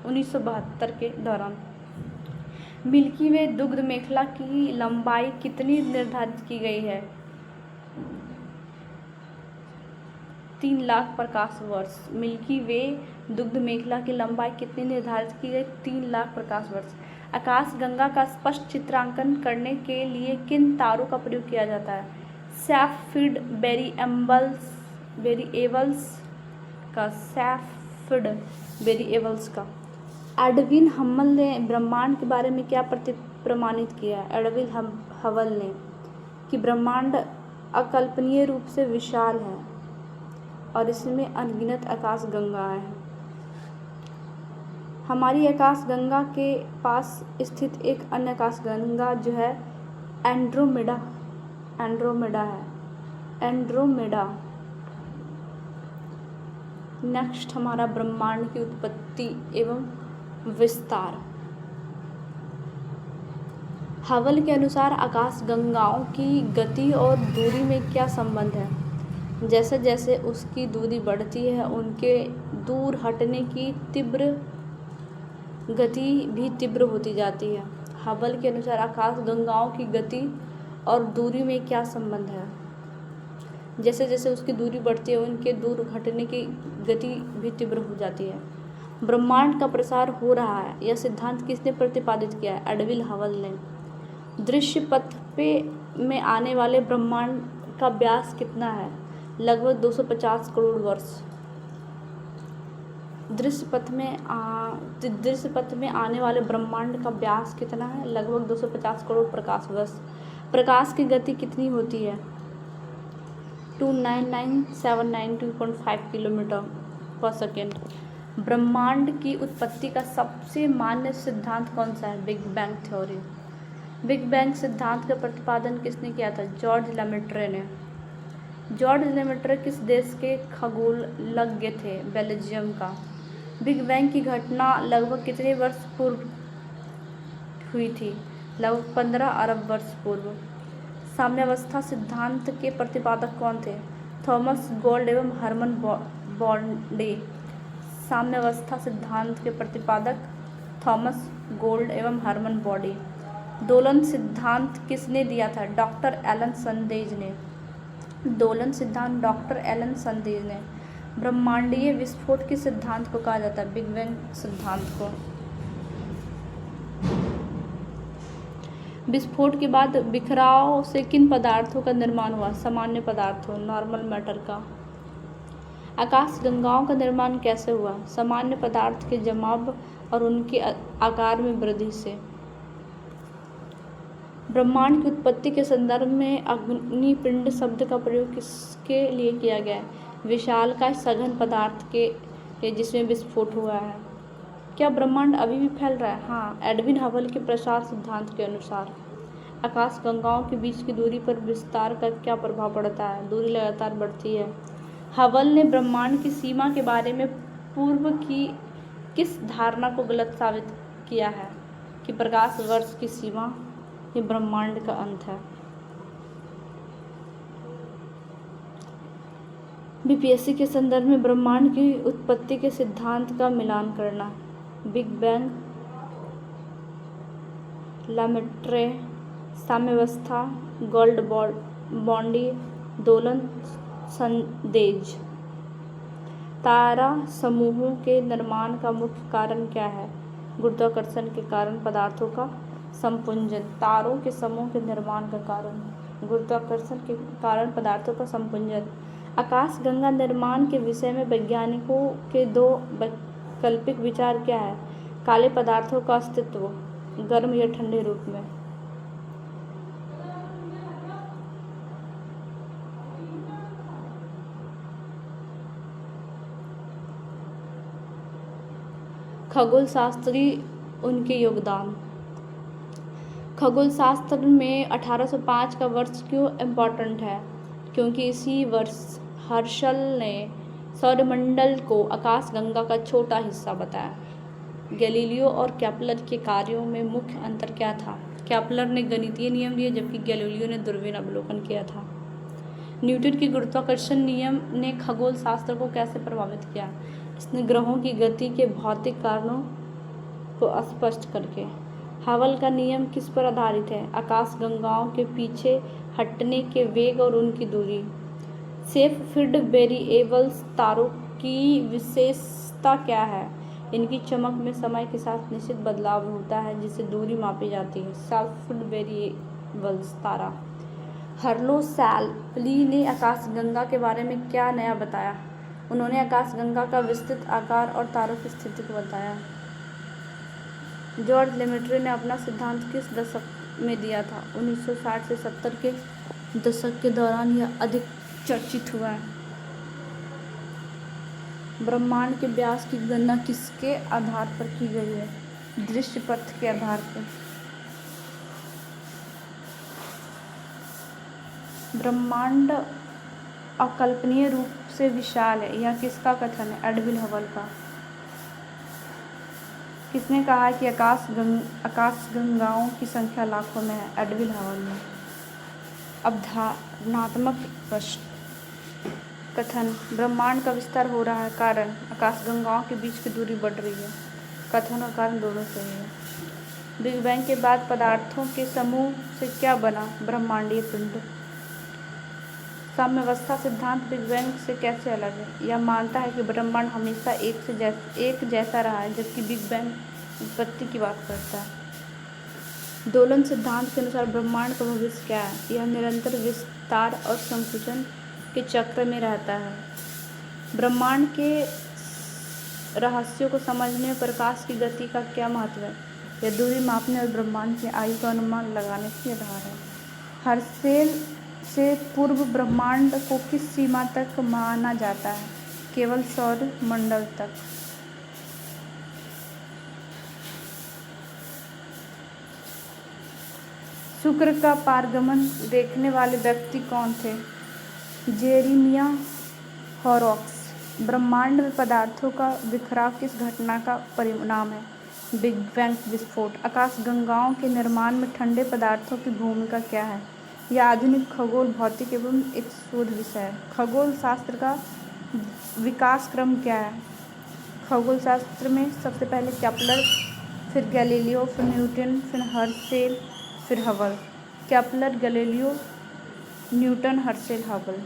1972 के दौरान। मिल्की वे दुग्ध मेखला की लंबाई कितनी निर्धारित की गई है? 3 लाख प्रकाश वर्ष। मिल्की वे दुग्ध मेखला की लंबाई कितनी निर्धारित की गई? 3 लाख प्रकाश वर्ष। आकाशगंगा का स्पष्ट चित्रांकन करने के लिए किन तारों का प्रयोग किया जाता है? सैफिड वेरिएबल्स का। एडविन हबल ने ब्रह्मांड के बारे में क्या प्रमाणित किया? एडविन हबल ने कि ब्रह्मांड अकल्पनीय रूप से विशाल है और इसमें अनगिनत आकाशगंगाएं हैं। हमारी आकाशगंगा के पास स्थित एक अन्य आकाशगंगा जो है एंड्रोमेडा है। नेक्स्ट हमारा ब्रह्मांड की उत्पत्ति एवं विस्तार। हबल के अनुसार आकाशगंगाओं की गति और दूरी में क्या संबंध है? जैसे जैसे उसकी दूरी बढ़ती है उनके दूर हटने की तीव्र गति भी तीव्र होती जाती है। हबल के अनुसार आकाशगंगाओं की गति और दूरी में क्या संबंध है? जैसे जैसे उसकी दूरी बढ़ती है उनके दूर हटने की गति भी तीव्र हो जाती है। ब्रह्मांड का प्रसार हो रहा है, यह सिद्धांत किसने प्रतिपादित किया है? एडविन हबल ने। दृश्य पथ में आने वाले ब्रह्मांड का व्यास कितना है? लगभग 250 करोड़ वर्ष। दृश्य पथ में आने वाले ब्रह्मांड का व्यास कितना है? लगभग 250 करोड़ प्रकाश वर्ष। प्रकाश की गति कितनी होती है? 299,792.5 किलोमीटर पर सेकेंड। ब्रह्मांड की उत्पत्ति का सबसे मान्य सिद्धांत कौन सा है? Big bang theory. Big bang सिद्धांत का प्रतिपादन किसने किया था? जॉर्ज लेमेट्रे ने। जॉर्ज लेमेट्रे किस देश के खगोलज्ञ थे? बेल्जियम का। बिग बैंग की घटना लगभग कितने वर्ष पूर्व हुई थी? लगभग 15 अरब वर्ष पूर्व। साम्यावस्था सिद्धांत के प्रतिपादक कौन थे? थॉमस गोल्ड एवं हर्मन बॉन्डे। साम्यावस्था सिद्धांत के प्रतिपादक थॉमस गोल्ड एवं हर्मन बॉन्डे। दोलन सिद्धांत किसने दिया था? डॉक्टर एलन संदेज ने। दोलन सिद्धांत डॉक्टर एलन संदेज ने। ब्रह्मांडीय विस्फोट किस सिद्धांत को कहा जाता है? बिग बैंग सिद्धांत को। विस्फोट के बाद बिखराव से किन पदार्थों का निर्माण हुआ? सामान्य पदार्थों, नॉर्मल मैटर का। आकाशगंगाओं का निर्माण कैसे हुआ? सामान्य पदार्थ के जमाव और उनके आकार में वृद्धि से। ब्रह्मांड की उत्पत्ति के संदर्भ में अग्निपिंड शब्द का प्रयोग किसके लिए किया गया है? विशालकाय सघन पदार्थ के जिसमें विस्फोट हुआ है। क्या ब्रह्मांड अभी भी फैल रहा है? हाँ, एडविन हबल के प्रसार सिद्धांत के अनुसार आकाश गंगाओं के बीच की दूरी पर विस्तार का क्या प्रभाव पड़ता है? दूरी लगातार बढ़ती है। हबल ने ब्रह्मांड की सीमा के बारे में पूर्व की किस धारणा को गलत साबित किया है कि प्रकाश वर्ष की सीमा ही ब्रह्मांड का अंत है? बीपीएससी के संदर्भ में ब्रह्मांड की उत्पत्ति के सिद्धांत का मिलान करना। बिग बैंग, लामेट्रे, साम्यावस्था, गोल्ड बॉन्डी दोलन संदेज। तारा समूहों के निर्माण का मुख्य कारण क्या है? गुरुत्वाकर्षण के कारण वस्तुओं का संपुंजन। तारों के समूह के निर्माण का कारण गुरुत्वाकर्षण के कारण पदार्थों का संपुंजन। आकाशगंगा निर्माण के विषय में वैज्ञानिकों के दो वैकल्पिक विचार क्या है? काले पदार्थों का अस्तित्व, गर्म या ठंडे रूप में। खगोलशास्त्री उनके योगदान। खगोलशास्त्र में 1805 का वर्ष क्यों इम्पोर्टेंट है? क्योंकि इसी वर्ष हर्शल ने सौरमंडल को आकाशगंगा का छोटा हिस्सा बताया। गैलीलियो और केपलर के कार्यों में मुख्य अंतर क्या था? केपलर ने गणितीय नियम दिए जबकि गैलीलियो ने दूरबीन अवलोकन किया था। न्यूटन के गुरुत्वाकर्षण नियम ने खगोलशास्त्र को कैसे प्रभावित किया? इसने ग्रहों की गति के भौतिक कारणों को स्पष्ट करके। हबल का नियम किस पर आधारित है? आकाशगंगाओं के पीछे हटने के वेग और उनकी दूरी। सेफील्ड वेरिएबल्स तारों की विशेषता क्या है? इनकी चमक में समय के साथ निश्चित बदलाव होता है जिससे दूरी मापी जाती है। सेफील्ड वेरिएबल्स तारा। हर्लो शैप्ली ने आकाशगंगा के बारे में क्या नया बताया? उन्होंने आकाशगंगा का विस्तृत आकार और तारों की स्थिति को बताया। जॉर्ज लेमेट्रे ने अपना सिद्धांत किस दशक में दिया था? 1960 से 70 के दशक के दौरान यह अधिक चर्चित हुआ है। ब्रह्मांड के व्यास की गणना किसके आधार पर की गई है? दृश्य पथ के आधार पर। ब्रह्मांड अकल्पनीय रूप से विशाल है, यह किसका कथन है? एडविन हबल का। किसने कहा कि आकाशगंगाओं की संख्या लाखों में है? एडविन हबल ने। अवधारणात्मक प्रश्न। कथन: ब्रह्मांड का विस्तार हो रहा है। कारण: आकाशगंगाओं के बीच की दूरी बढ़ रही है। कथन और कारण दोनों सही है। बिग बैंग के बाद पदार्थों के समूह से क्या बना? ब्रह्मांडीय पिंड। साम्यावस्था सिद्धांत बिग बैंग से कैसे अलग है? यह मानता है कि ब्रह्मांड हमेशा एक जैसा रहा है जबकि बिग बैंग उत्पत्ति की बात करता है। दोलन सिद्धांत के अनुसार ब्रह्मांड का भविष्य क्या है? यह निरंतर विस्तार और संकुचन के चक्र में रहता है। ब्रह्मांड के रहस्यों को समझने में प्रकाश की गति का क्या महत्व है? यह दूरी मापने और ब्रह्मांड की आयु का अनुमान लगाने के आधार है। हर्शेल से पूर्व ब्रह्मांड को किस सीमा तक माना जाता है? केवल सौर मंडल तक। शुक्र का पारगमन देखने वाले व्यक्ति कौन थे? Jeremiah Horrocks. ब्रह्मांड में पदार्थों का बिखराव किस घटना का परिणाम है? बिग बैंग विस्फोट। आकाशगंगाओं के निर्माण में ठंडे पदार्थों की भूमिका क्या है? यह आधुनिक खगोल भौतिकी एवं एक शोध विषय है। खगोल शास्त्र का विकास क्रम क्या है? खगोल शास्त्र में सबसे पहले केपलर, फिर गैलीलियो, फिर न्यूटन, फिर हर्शेल, फिर Hubble. Kepler, Galileo, Newton, Herschel, Hubble.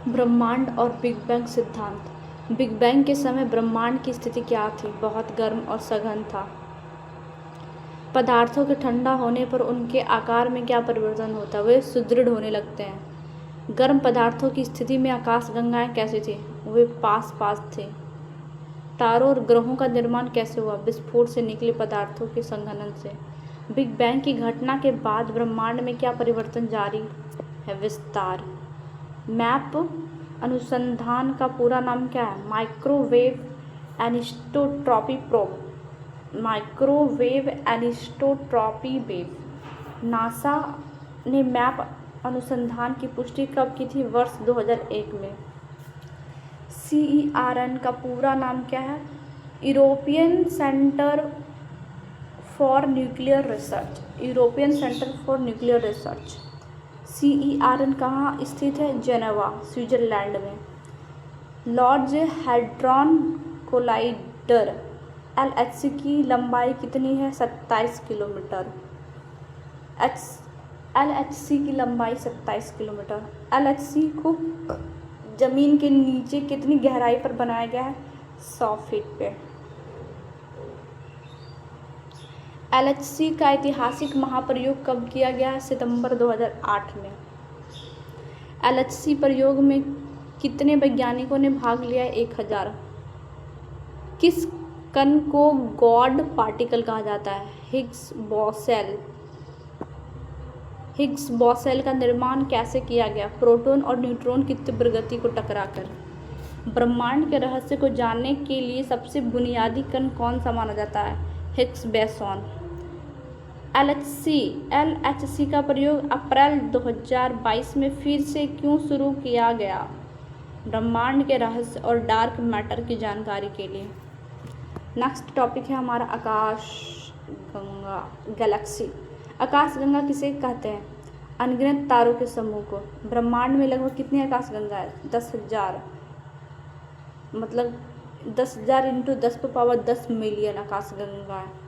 ब्रह्मांड और बिग बैंग सिद्धांत। बिग बैंग के समय ब्रह्मांड की स्थिति क्या थी? बहुत गर्म और सघन था। पदार्थों के ठंडा होने पर उनके आकार में क्या परिवर्तन होता है? वे सुदृढ़ होने लगते हैं। गर्म पदार्थों की स्थिति में आकाशगंगाएं कैसी थीं? वे पास पास थे। तारों और ग्रहों का निर्माण कैसे हुआ? विस्फोट से निकले पदार्थों के संघनन से। बिग बैंग की घटना के बाद ब्रह्मांड में क्या परिवर्तन जारी है? विस्तार। मैप अनुसंधान का पूरा नाम क्या है? Microwave anisotropy probe, microwave anisotropy wave. NASA ने मैप अनुसंधान की पुष्टि कब की थी? वर्ष 2001 में। CERN का पूरा नाम क्या है? European centre for nuclear research, European centre for nuclear research. CERN कहाँ स्थित है? जेनेवा, स्विट्जरलैंड में। लार्ज हैड्रॉन कोलाइडर LHC की लंबाई कितनी है? 27 किलोमीटर। LHC की लंबाई 27 किलोमीटर। LHC को जमीन के नीचे कितनी गहराई पर बनाया गया है? 100 फीट पे। LHC का ऐतिहासिक महाप्रयोग कब किया गया है? सितंबर 2008 में। LHC प्रयोग में कितने वैज्ञानिकों ने भाग लिया? 1000। किस कण को गॉड पार्टिकल कहा जाता है? हिग्स बोसेल का निर्माण कैसे किया गया? प्रोटॉन और न्यूट्रॉन की तीव्र गति को टकराकर। ब्रह्मांड के रहस्य को जानने के लिए सबसे बुनियादी कण कौन सा माना जाता है? Higgs boson. LHC का प्रयोग अप्रैल 2022 में फिर से क्यों शुरू किया गया? ब्रह्मांड के रहस्य और डार्क मैटर की जानकारी के लिए। नेक्स्ट टॉपिक है हमारा आकाशगंगा, गैलेक्सी। आकाशगंगा किसे कहते हैं? अनगिनत तारों के समूह को। ब्रह्मांड में लगभग कितनी आकाशगंगा है? 10,000, मतलब 10,000 × 10⁻10 मिलियन आकाशगंगा है।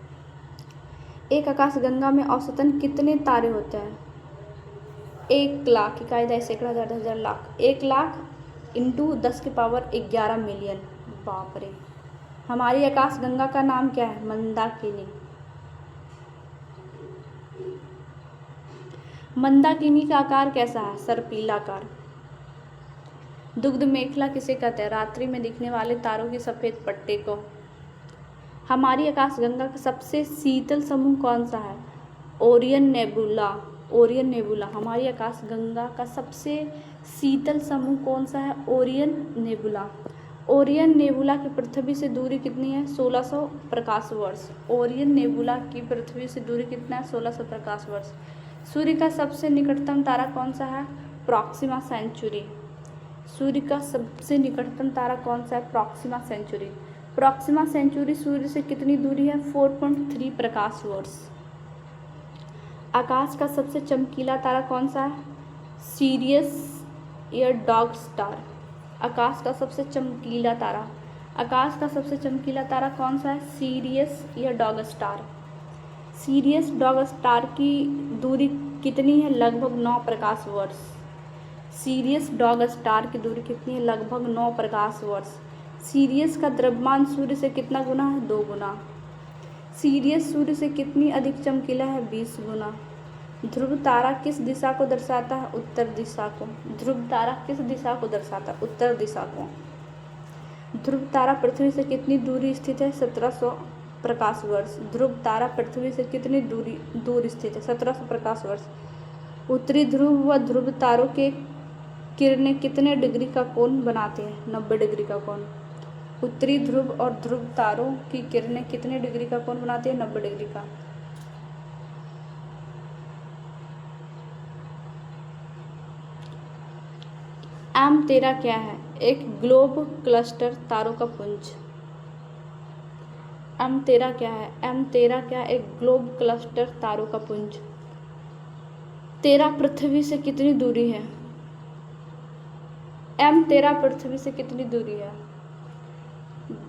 एक आकाशगंगा में औसतन कितने तारे होते हैं? 1 लाख, इकाई दहाई सैकड़ा हज़ार 10,000 लाख। 1 लाख × 10⁻11 मिलियन। बाप रे। हमारी आकाशगंगा का नाम क्या है? मंदाकिनी। मंदाकिनी का आकार कैसा है? सर्पिलाकार। दुग्ध मेखला किसे कहते हैं? रात्रि में दिखने वाले तारों की सफ़ेद पट्टी को। हमारी आकाशगंगा का सबसे शीतल समूह कौन सा है? Orion nebula. Orion nebula. हमारी आकाशगंगा का सबसे शीतल समूह कौन सा है? Orion nebula. ओरियन नेबुला की पृथ्वी से दूरी कितनी है? 1600 प्रकाश वर्ष। ओरियन नेबुला की पृथ्वी से दूरी कितना है? 1600 प्रकाश वर्ष। सूर्य का सबसे निकटतम तारा कौन सा है? Proxima Centauri. सूर्य का सबसे निकटतम तारा कौन सा है? Proxima Centauri. प्रॉक्सिमा सेंचुरी सूर्य से कितनी दूरी है? 4.3 प्रकाश वर्ष। आकाश का सबसे चमकीला तारा कौन सा है? सीरियस या डॉग स्टार। आकाश का सबसे चमकीला तारा, आकाश का सबसे चमकीला तारा कौन सा है? सीरियस या dog star. Serious dog star की दूरी कितनी है? लगभग 9 प्रकाश वर्ष। सीरियस डॉग स्टार की दूरी कितनी है? लगभग 9 प्रकाश वर्ष। सीरियस का द्रव्यमान सूर्य से कितना गुना है? 2 गुना। सीरियस सूर्य से कितनी अधिक चमकीला है? 20 गुना। ध्रुव तारा किस दिशा को दर्शाता है? उत्तर दिशा को। ध्रुव तारा किस दिशा को दर्शाता है? उत्तर दिशा को। ध्रुव तारा पृथ्वी से कितनी दूरी स्थित है? 1700 प्रकाश वर्ष। ध्रुव तारा पृथ्वी से कितनी दूर स्थित है? 1700 प्रकाश वर्ष। उत्तरी ध्रुव व ध्रुव तारों के किरणें कितने डिग्री का कोण बनाते हैं? 90 डिग्री का कोण। उत्तरी ध्रुव और ध्रुव तारों की किरणें कितने डिग्री का कोण बनाती है? 90 डिग्री का। M13 क्या है? एक ग्लोब क्लस्टर तारों का पुंज। M13 क्या है? M13 क्या? एक ग्लोब क्लस्टर तारों का पुंज। 13 पृथ्वी से कितनी दूरी है? M13 पृथ्वी से कितनी दूरी है?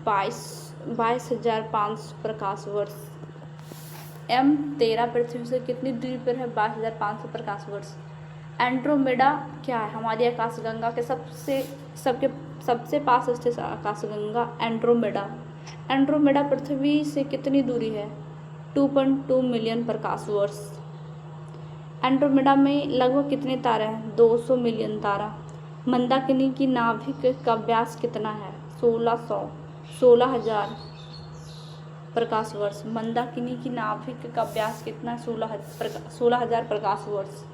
22,500 प्रकाश वर्ष। M13 पृथ्वी से कितनी दूरी पर है? 22,500 प्रकाश वर्ष। एंड्रोमेडा क्या है? हमारी आकाशगंगा के सबसे पास स्थित आकाशगंगा एंड्रोमेडा। एंड्रोमेडा पृथ्वी से कितनी दूरी है? 2.2 मिलियन प्रकाश वर्ष। एंड्रोमेडा में लगभग कितने तारे हैं? 200 मिलियन तारा। मंदाकिनी की नाभिक का व्यास कितना है? 16,000 प्रकाश वर्ष। मंदाकिनी की नाभिक का व्यास कितना है? 16,000 प्रकाश वर्ष।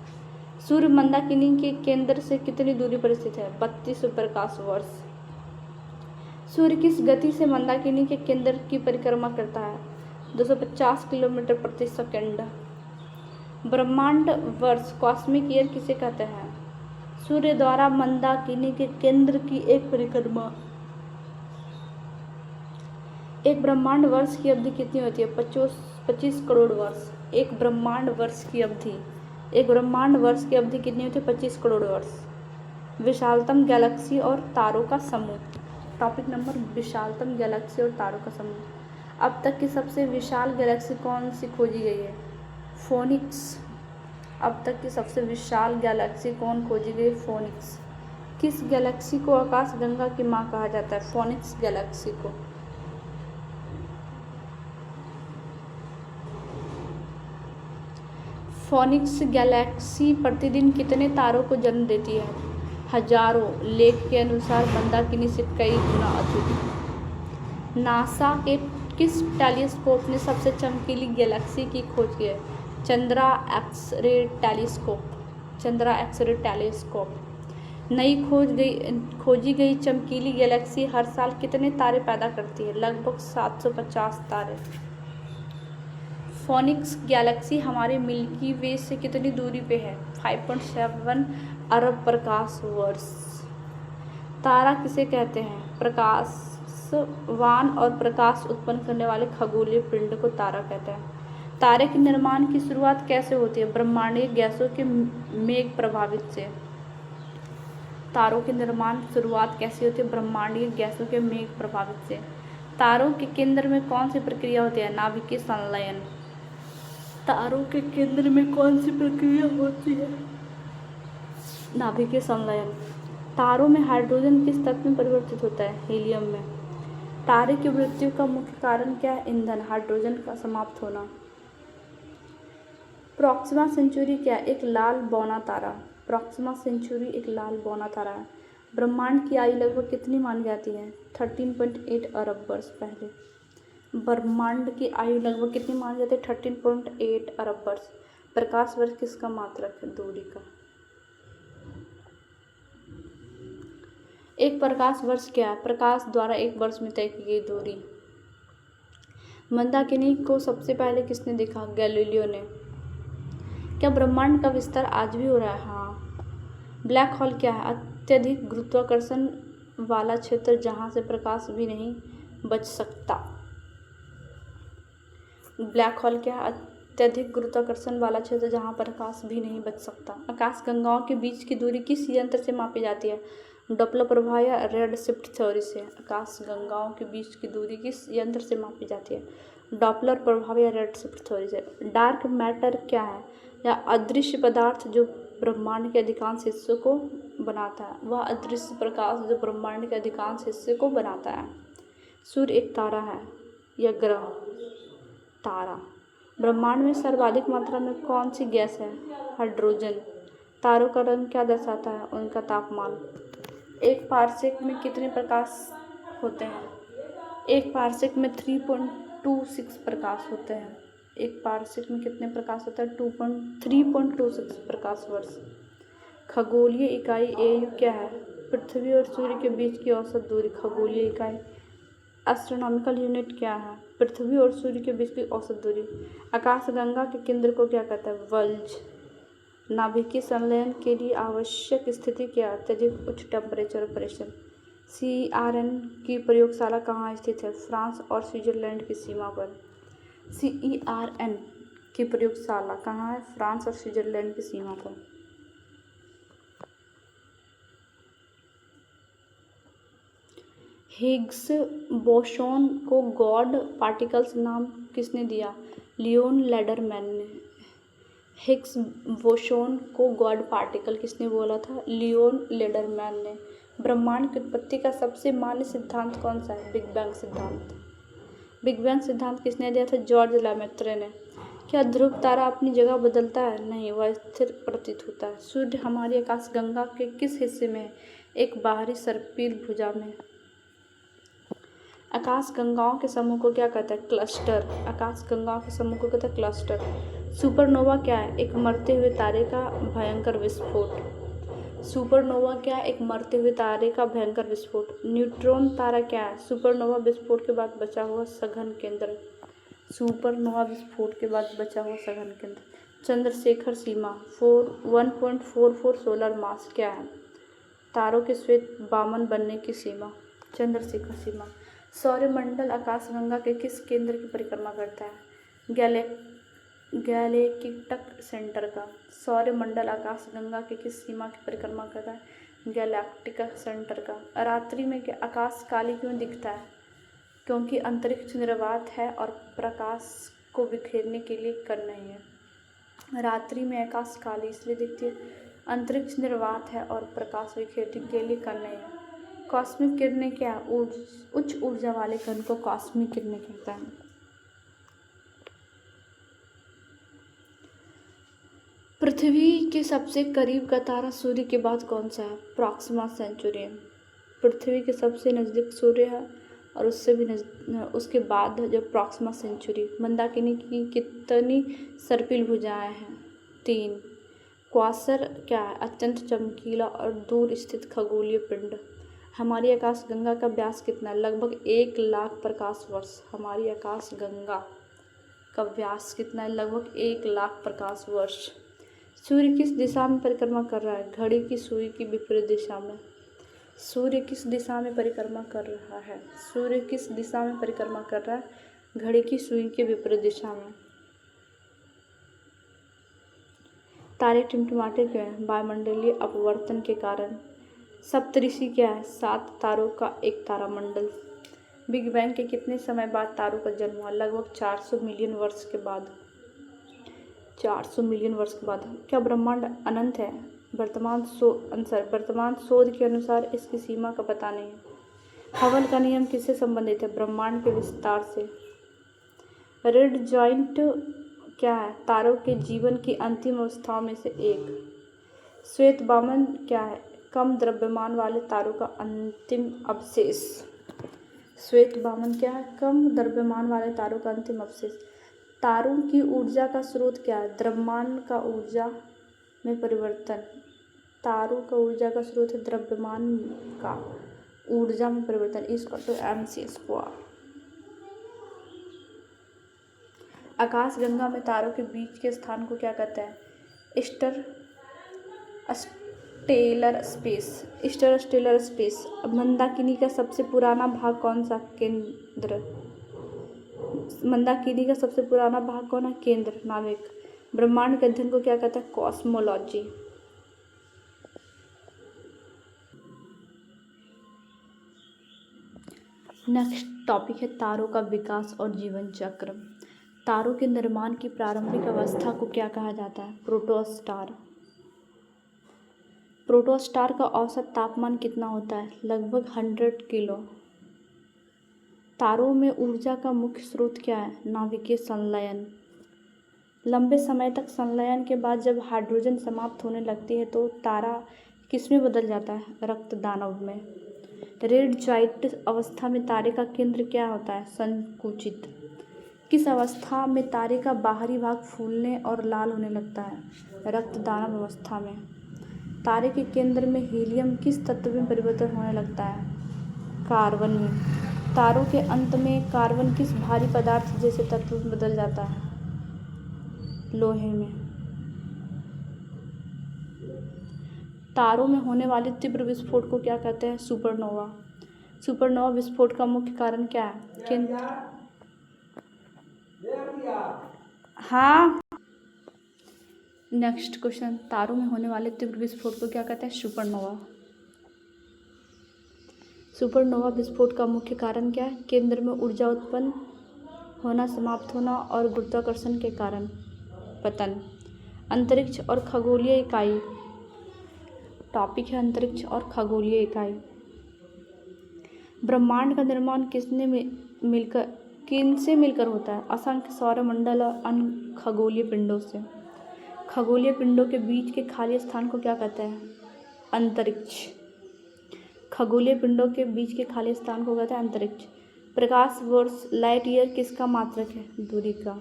सूर्य मंदाकिनी के केंद्र से कितनी दूरी पर स्थित है? 32 प्रकाश वर्ष। सूर्य किस गति से मंदाकिनी के केंद्र की परिक्रमा करता है? 250 किलोमीटर प्रति सेकंड। ब्रह्मांड वर्ष कॉस्मिक ईयर किसे कहते हैं? सूर्य द्वारा मंदाकिनी के केंद्र की एक परिक्रमा। एक ब्रह्मांड वर्ष की अवधि कितनी होती है? 25 करोड़ वर्ष। एक ब्रह्मांड वर्ष की अवधि कितनी होती है? 25 करोड़ वर्ष। विशालतम गैलेक्सी और तारों का समूह। टॉपिक नंबर विशालतम गैलेक्सी और तारों का समूह। अब तक की सबसे विशाल गैलेक्सी कौन सी खोजी गई है? फोनिक्स। अब तक की सबसे विशाल गैलेक्सी कौन खोजी गई? फोनिक्स। किस गैलेक्सी को आकाशगंगा की मां कहा जाता है? फोनिक्स गैलेक्सी को। फोनिक्स गैलेक्सी प्रतिदिन कितने तारों को जन्म देती है? हजारों। लेख के अनुसार मंदाकिनी से कई गुना अधिक। नासा के किस टेलीस्कोप ने सबसे चमकीली गैलेक्सी की खोज की है? Chandra X-ray telescope. नई खोजी गई चमकीली गैलेक्सी हर साल कितने तारे पैदा करती है? लगभग 750 तारे। फोनिक्स गैलेक्सी हमारे मिल्की वे से कितनी दूरी पे है? 5.7 अरब प्रकाश वर्ष। तारा किसे कहते हैं? प्रकाशवान और प्रकाश उत्पन्न करने वाले खगोलीय पिंड को तारा कहते हैं। तारे के निर्माण की शुरुआत कैसे होती है? ब्रह्मांडीय गैसों के मेघ प्रभावित से। तारों की निर्माण शुरुआत कैसे होती है? ब्रह्मांडीय गैसों के मेघ प्रभावित से। तारों के केंद्र में कौन सी प्रक्रिया होती है? नाभिकीय संलयन। तारों के केंद्र में कौन सी प्रक्रिया होती है? नाभिकीय संलयन। तारों में हाइड्रोजन किस तत्व में परिवर्तित होता है? हीलियम में। तारे की मृत्यु का मुख्य कारण क्या है? ईंधन, हाइड्रोजन का समाप्त होना। प्रॉक्सिमा सेंचुरी क्या है? एक लाल बौना तारा। प्रॉक्सिमा सेंचुरी एक लाल बौना तारा है। ब्रह्मांड की आयु लगभग कितनी मानी जाती है? 13.8 अरब वर्ष पहले। ब्रह्मांड की आयु लगभग कितनी मानी जाती है? 13.8 अरब वर्ष। प्रकाश वर्ष किसका मात्रक है? दूरी का। एक प्रकाश वर्ष क्या है? प्रकाश द्वारा एक वर्ष में तय की गई दूरी। मंदाकिनी को सबसे पहले किसने देखा? गैलीलियो ने। क्या ब्रह्मांड का विस्तार आज भी हो रहा है? हाँ। ब्लैक होल क्या है? अत्यधिक गुरुत्वाकर्षण वाला क्षेत्र जहां से प्रकाश भी नहीं बच सकता। ब्लैक होल क्या है? अत्यधिक गुरुत्वाकर्षण वाला क्षेत्र जहां प्रकाश भी नहीं बच सकता। आकाशगंगाओं के बीच की दूरी किस यंत्र से मापी जाती है? डॉपलर प्रभाव या रेडशिफ्ट थ्योरी से। आकाशगंगाओं के बीच की दूरी किस यंत्र से मापी जाती है? डॉपलर प्रभाव या रेडशिफ्ट थ्योरी से। डार्क मैटर क्या है? या अदृश्य पदार्थ जो ब्रह्मांड के अधिकांश हिस्सों को बनाता है। वह अदृश्य प्रकाश जो ब्रह्मांड के अधिकांश हिस्से को बनाता है। सूर्य एक तारा है या ग्रह? तारा। ब्रह्मांड में सर्वाधिक मात्रा में कौन सी गैस है? हाइड्रोजन। तारों का रंग क्या दर्शाता है? उनका तापमान। एक पारसेक में कितने प्रकाश होते हैं? एक पारसेक में 3.26 प्रकाश होते हैं। एक पारसेक में कितने प्रकाश होता है? 3.26 प्रकाश वर्ष। खगोलीय इकाई एयु क्या है? पृथ्वी और सूर्य के बीच की औसत दूरी। खगोलीय इकाई। एस्ट्रोनॉमिकल यूनिट क्या है? पृथ्वी और सूर्य के बीच की औसत दूरी। आकाशगंगा के केंद्र को क्या कहता है? वल्ज। नाभिकीय संलयन के लिए आवश्यक स्थिति क्या है? अत्यधिक उच्च टेम्परेचर ऑपरेशन। CERN की प्रयोगशाला कहाँ स्थित है? फ्रांस और स्विट्जरलैंड की सीमा पर। CERN की प्रयोगशाला कहाँ है? फ्रांस और स्विट्जरलैंड की सीमा पर। हिग्स बोसोन को गॉड पार्टिकल्स नाम किसने दिया? लियोन लेडरमैन ने। हिग्स बोसोन को गॉड पार्टिकल किसने बोला था? लियोन लेडरमैन ने। ब्रह्मांड की उत्पत्ति का सबसे मान्य सिद्धांत कौन सा है? बिग बैंग सिद्धांत। बिग बैंग सिद्धांत किसने दिया था? जॉर्ज लेमेत्रे ने। क्या ध्रुव तारा अपनी जगह बदलता है? नहीं, वह स्थिर प्रतीत होता है। सूर्य हमारी आकाशगंगा के किस हिस्से में है? एक बाहरी सर्पिल भुजा में। आकाशगंगाओं के समूह को क्या कहते हैं? क्लस्टर। आकाशगंगाओं के समूह को कहते हैं क्लस्टर। सुपरनोवा क्या है? एक मरते हुए तारे का भयंकर विस्फोट। सुपरनोवा क्या है? एक मरते हुए तारे का भयंकर विस्फोट। न्यूट्रॉन तारा क्या है? सुपरनोवा विस्फोट के बाद बचा हुआ सघन केंद्र। सुपरनोवा विस्फोट के बाद बचा हुआ सघन केंद्र। चंद्रशेखर सीमा 1.44 सोलर मास क्या है? तारों के श्वेत बामन बनने की सीमा। चंद्रशेखर सीमा। सौरमंडल आकाशगंगा के किस केंद्र की परिक्रमा करता है? गैलेक्टिक सेंटर का। सौरमंडल आकाशगंगा के किस सीमा की परिक्रमा करता है? गैलेक्टिक सेंटर का। रात्रि में आकाश काली क्यों दिखता है? क्योंकि अंतरिक्ष निर्वात है और प्रकाश को बिखेरने के लिए कण नहीं है। रात्रि में आकाश काली इसलिए दिखती है, अंतरिक्ष निर्वात है और प्रकाश बिखेरने के लिए कण नहीं है। कॉस्मिक किरणें क्या? उच्च ऊर्जा वाले कण को कॉस्मिक किरणें कहता है। पृथ्वी के सबसे करीब का तारा सूर्य के बाद कौन सा है? Proxima Centauri. पृथ्वी के सबसे नज़दीक सूर्य है और उससे भी उसके बाद है जो प्रॉक्सिमा सेंचुरी। मंदाकिनी की कितनी सर्पिल भुजाएं हैं? 3। क्वासर क्या है? अत्यंत चमकीला और दूर स्थित खगोलीय पिंड। हमारी आकाशगंगा का व्यास कितना है? लगभग 1 लाख प्रकाश वर्ष। हमारी आकाशगंगा का व्यास कितना है? लगभग 1 लाख प्रकाश वर्ष। सूर्य किस दिशा में परिक्रमा कर रहा है? घड़ी की सुई की विपरीत दिशा में। सूर्य किस दिशा में परिक्रमा कर रहा है? सूर्य किस दिशा में परिक्रमा कर रहा है? घड़ी की सुई के विपरीत दिशा में। तारे टिमटिमाते क्यों हैं? वायुमंडलीय अपवर्तन के कारण। सप्तऋषि क्या है? 7 तारों का एक तारामंडल। बिग बैंग के कितने समय बाद तारों का जन्म हुआ? लगभग 400 मिलियन वर्ष के बाद। 400 मिलियन वर्ष के बाद। क्या ब्रह्मांड अनंत है? वर्तमान शोध के अनुसार इसकी सीमा का पता नहीं है। हबल का नियम किससे संबंधित है? ब्रह्मांड के विस्तार से। रेड जॉइंट क्या है? तारों के जीवन की अंतिम अवस्थाओं में से एक। श्वेत बामन क्या है? कम द्रव्यमान वाले तारों का अंतिम अवशेष। श्वेत बामन क्या है? कम द्रव्यमान वाले तारों का अंतिम अवशेष। तारों की ऊर्जा का स्रोत क्या है? द्रव्यमान का ऊर्जा में परिवर्तन। तारों का ऊर्जा का स्रोत है द्रव्यमान का ऊर्जा में परिवर्तन। mc²। आकाशगंगा में तारों के बीच के स्थान को क्या कहते हैं? Stellar space. मंदाकिनी का सबसे पुराना भाग कौन सा? केंद्र। मंदाकिनी का सबसे पुराना भाग कौन है? केंद्र। नाविक। ब्रह्मांड के अध्ययन को क्या कहते हैं? कॉस्मोलॉजी। नेक्स्ट टॉपिक है तारों का विकास और जीवन चक्र। तारों के निर्माण की प्रारंभिक अवस्था को क्या कहा जाता है? प्रोटोस्टार। प्रोटोस्टार का औसत तापमान कितना होता है? लगभग 100 किलो। तारों में ऊर्जा का मुख्य स्रोत क्या है? नाभिकीय संलयन। लंबे समय तक संलयन के बाद जब हाइड्रोजन समाप्त होने लगती है तो तारा किसमें बदल जाता है? रक्त दानव में। रेड जॉइंट अवस्था में तारे का केंद्र क्या होता है? संकुचित। किस अवस्था में तारे का बाहरी भाग फूलने और लाल होने लगता है? रक्त दानव अवस्था में। तारे के केंद्र में हीलियम किस तत्व में परिवर्तन होने लगता है? कार्बन में। तारों के अंत में कार्बन किस भारी पदार्थ जैसे तत्व में बदल जाता है? लोहे में। तारों में होने वाले तीव्र विस्फोट को क्या कहते हैं? सुपरनोवा। सुपरनोवा विस्फोट का मुख्य कारण क्या है? हाँ। नेक्स्ट क्वेश्चन, तारों में होने वाले तीव्र विस्फोट को क्या कहते हैं? सुपरनोवा। सुपरनोवा विस्फोट का मुख्य कारण क्या है? केंद्र में ऊर्जा उत्पन्न होना, समाप्त होना और गुरुत्वाकर्षण के कारण पतन। अंतरिक्ष और खगोलीय इकाई। टॉपिक है अंतरिक्ष और खगोलीय इकाई। ब्रह्मांड का निर्माण किससे मिलकर होता है? असंख्य सौरमंडल और अन्य खगोलीय पिंडों से। खगोलीय पिंडों के बीच के खाली स्थान को क्या कहते हैं? अंतरिक्ष। खगोलीय पिंडों के बीच के खाली स्थान को कहते हैं अंतरिक्ष। प्रकाश वर्ष लाइट ईयर किसका मात्रक है? दूरी का।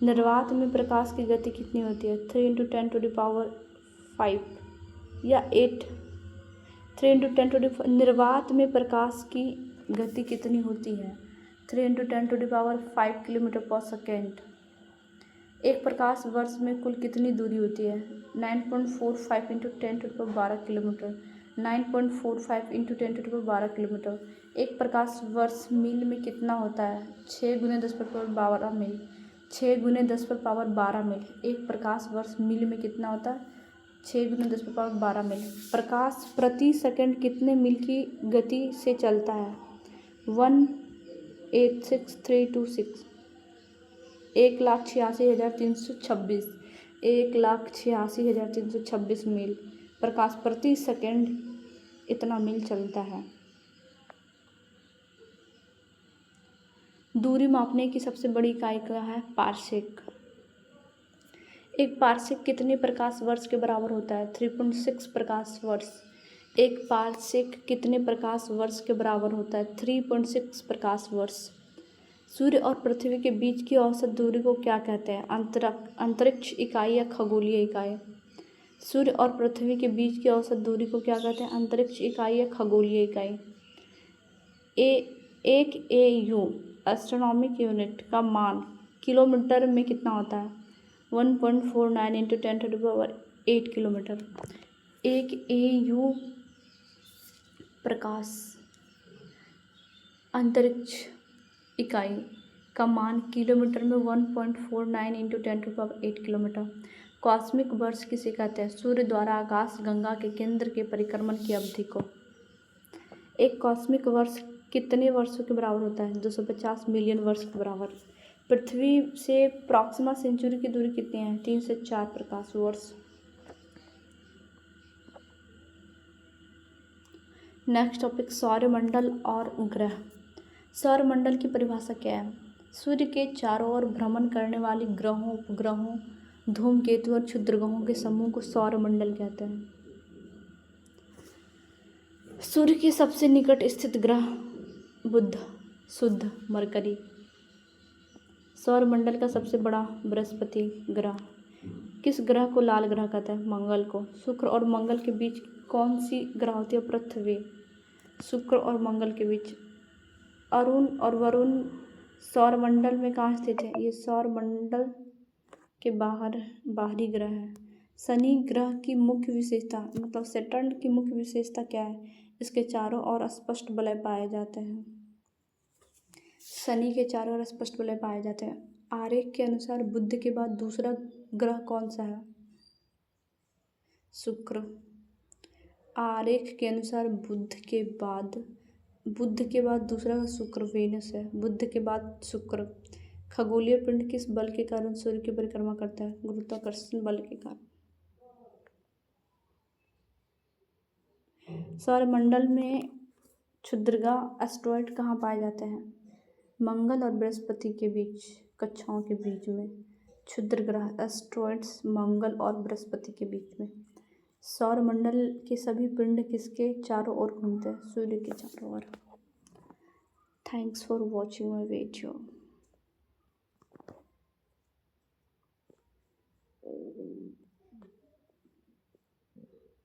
निर्वात में प्रकाश की गति कितनी होती है? 3 × 10⁵ या 8? 3 × 10⁵ निर्वात में प्रकाश की गति कितनी होती है? 3 × 10⁵ किलोमीटर/सेकेंड। एक प्रकाश वर्ष में कुल कितनी दूरी होती है? 9.45 × 10⁻12 किलोमीटर। 9.45 × 10⁻12 किलोमीटर। एक प्रकाश वर्ष मील में कितना होता है? 6 × 10⁻12 मील। 6 × 10⁻12 मील। एक प्रकाश वर्ष मील में कितना होता है? 6 × 10⁻12 मील। प्रकाश प्रति सेकंड कितने मील की गति से चलता है? 1,86,326। 1,86,326। 1,86,326 मील। प्रकाश प्रति सेकंड इतना मील चलता है। दूरी मापने की सबसे बड़ी इकाई क्या है? पारसेक। एक पारसेक कितने प्रकाश वर्ष के बराबर होता है? 3.6 प्रकाश वर्ष। एक पारसेक कितने प्रकाश वर्ष के बराबर होता है? 3.6 प्रकाश वर्ष। सूर्य और पृथ्वी के बीच की औसत दूरी को क्या कहते हैं? अंतरिक्ष इकाई या खगोलीय इकाई? सूर्य और पृथ्वी के बीच की औसत दूरी को क्या कहते हैं? अंतरिक्ष इकाई या खगोलीय इकाई? एक AU एस्ट्रोनॉमिक यूनिट का मान किलोमीटर में कितना होता है? 1.49 × 10⁸ किलोमीटर। एक AU प्रकाश अंतरिक्ष इकाई का मान किलोमीटर में 1.49 × 10⁸ किलोमीटर। कॉस्मिक वर्ष किसे कहते हैं? सूर्य द्वारा आकाश गंगा के केंद्र के परिक्रमण की अवधि को। एक कॉस्मिक वर्ष कितने वर्षों के बराबर होता है? 250 मिलियन वर्ष के बराबर। पृथ्वी से प्रॉक्सिमा सेंचुरी की दूरी कितनी है? 3 से 4 प्रकाश वर्ष। नेक्स्ट टॉपिक, सौरमंडल और ग्रह। सौरमंडल की परिभाषा क्या है? सूर्य के चारों ओर भ्रमण करने वाले ग्रहों, उपग्रहों, धूमकेतु और क्षुद्रग्रहों के समूह को सौरमंडल कहते हैं। सूर्य के सबसे निकट स्थित ग्रह बुध, शुद्ध, मरकरी। सौरमंडल का सबसे बड़ा बृहस्पति ग्रह। किस ग्रह को लाल ग्रह कहते हैं? मंगल को। शुक्र और मंगल के बीच कौन सी ग्रह होती है? पृथ्वी। शुक्र और मंगल के बीच। अरुण और वरुण सौरमंडल में कहाँ स्थित है? ये सौरमंडल के बाहरी ग्रह है। शनि ग्रह की मुख्य विशेषता, मतलब सैटर्न की मुख्य विशेषता क्या है? इसके चारों ओर स्पष्ट वलय पाए जाते हैं। शनि के चारों ओर स्पष्ट वलय पाए जाते हैं। आरेख के अनुसार बुध के बाद दूसरा ग्रह कौन सा है? शुक्र। आरेख के अनुसार बुध के बाद दूसरा शुक्र, वेनस है। बुध के बाद शुक्र। खगोलीय पिंड किस बल के कारण सूर्य की परिक्रमा करता है? गुरुत्वाकर्षण बल के कारण। सौरमंडल में क्षुद्रग्रह एस्टेरॉयड कहाँ पाए जाते हैं? मंगल और बृहस्पति के बीच, कक्षाओं के बीच में। क्षुद्रग्रह एस्टेरॉयड्स मंगल और बृहस्पति के बीच में। सौरमंडल के सभी पिंड किसके चारों ओर घूमते हैं? सूर्य के चारों ओर। Thanks for watching my video.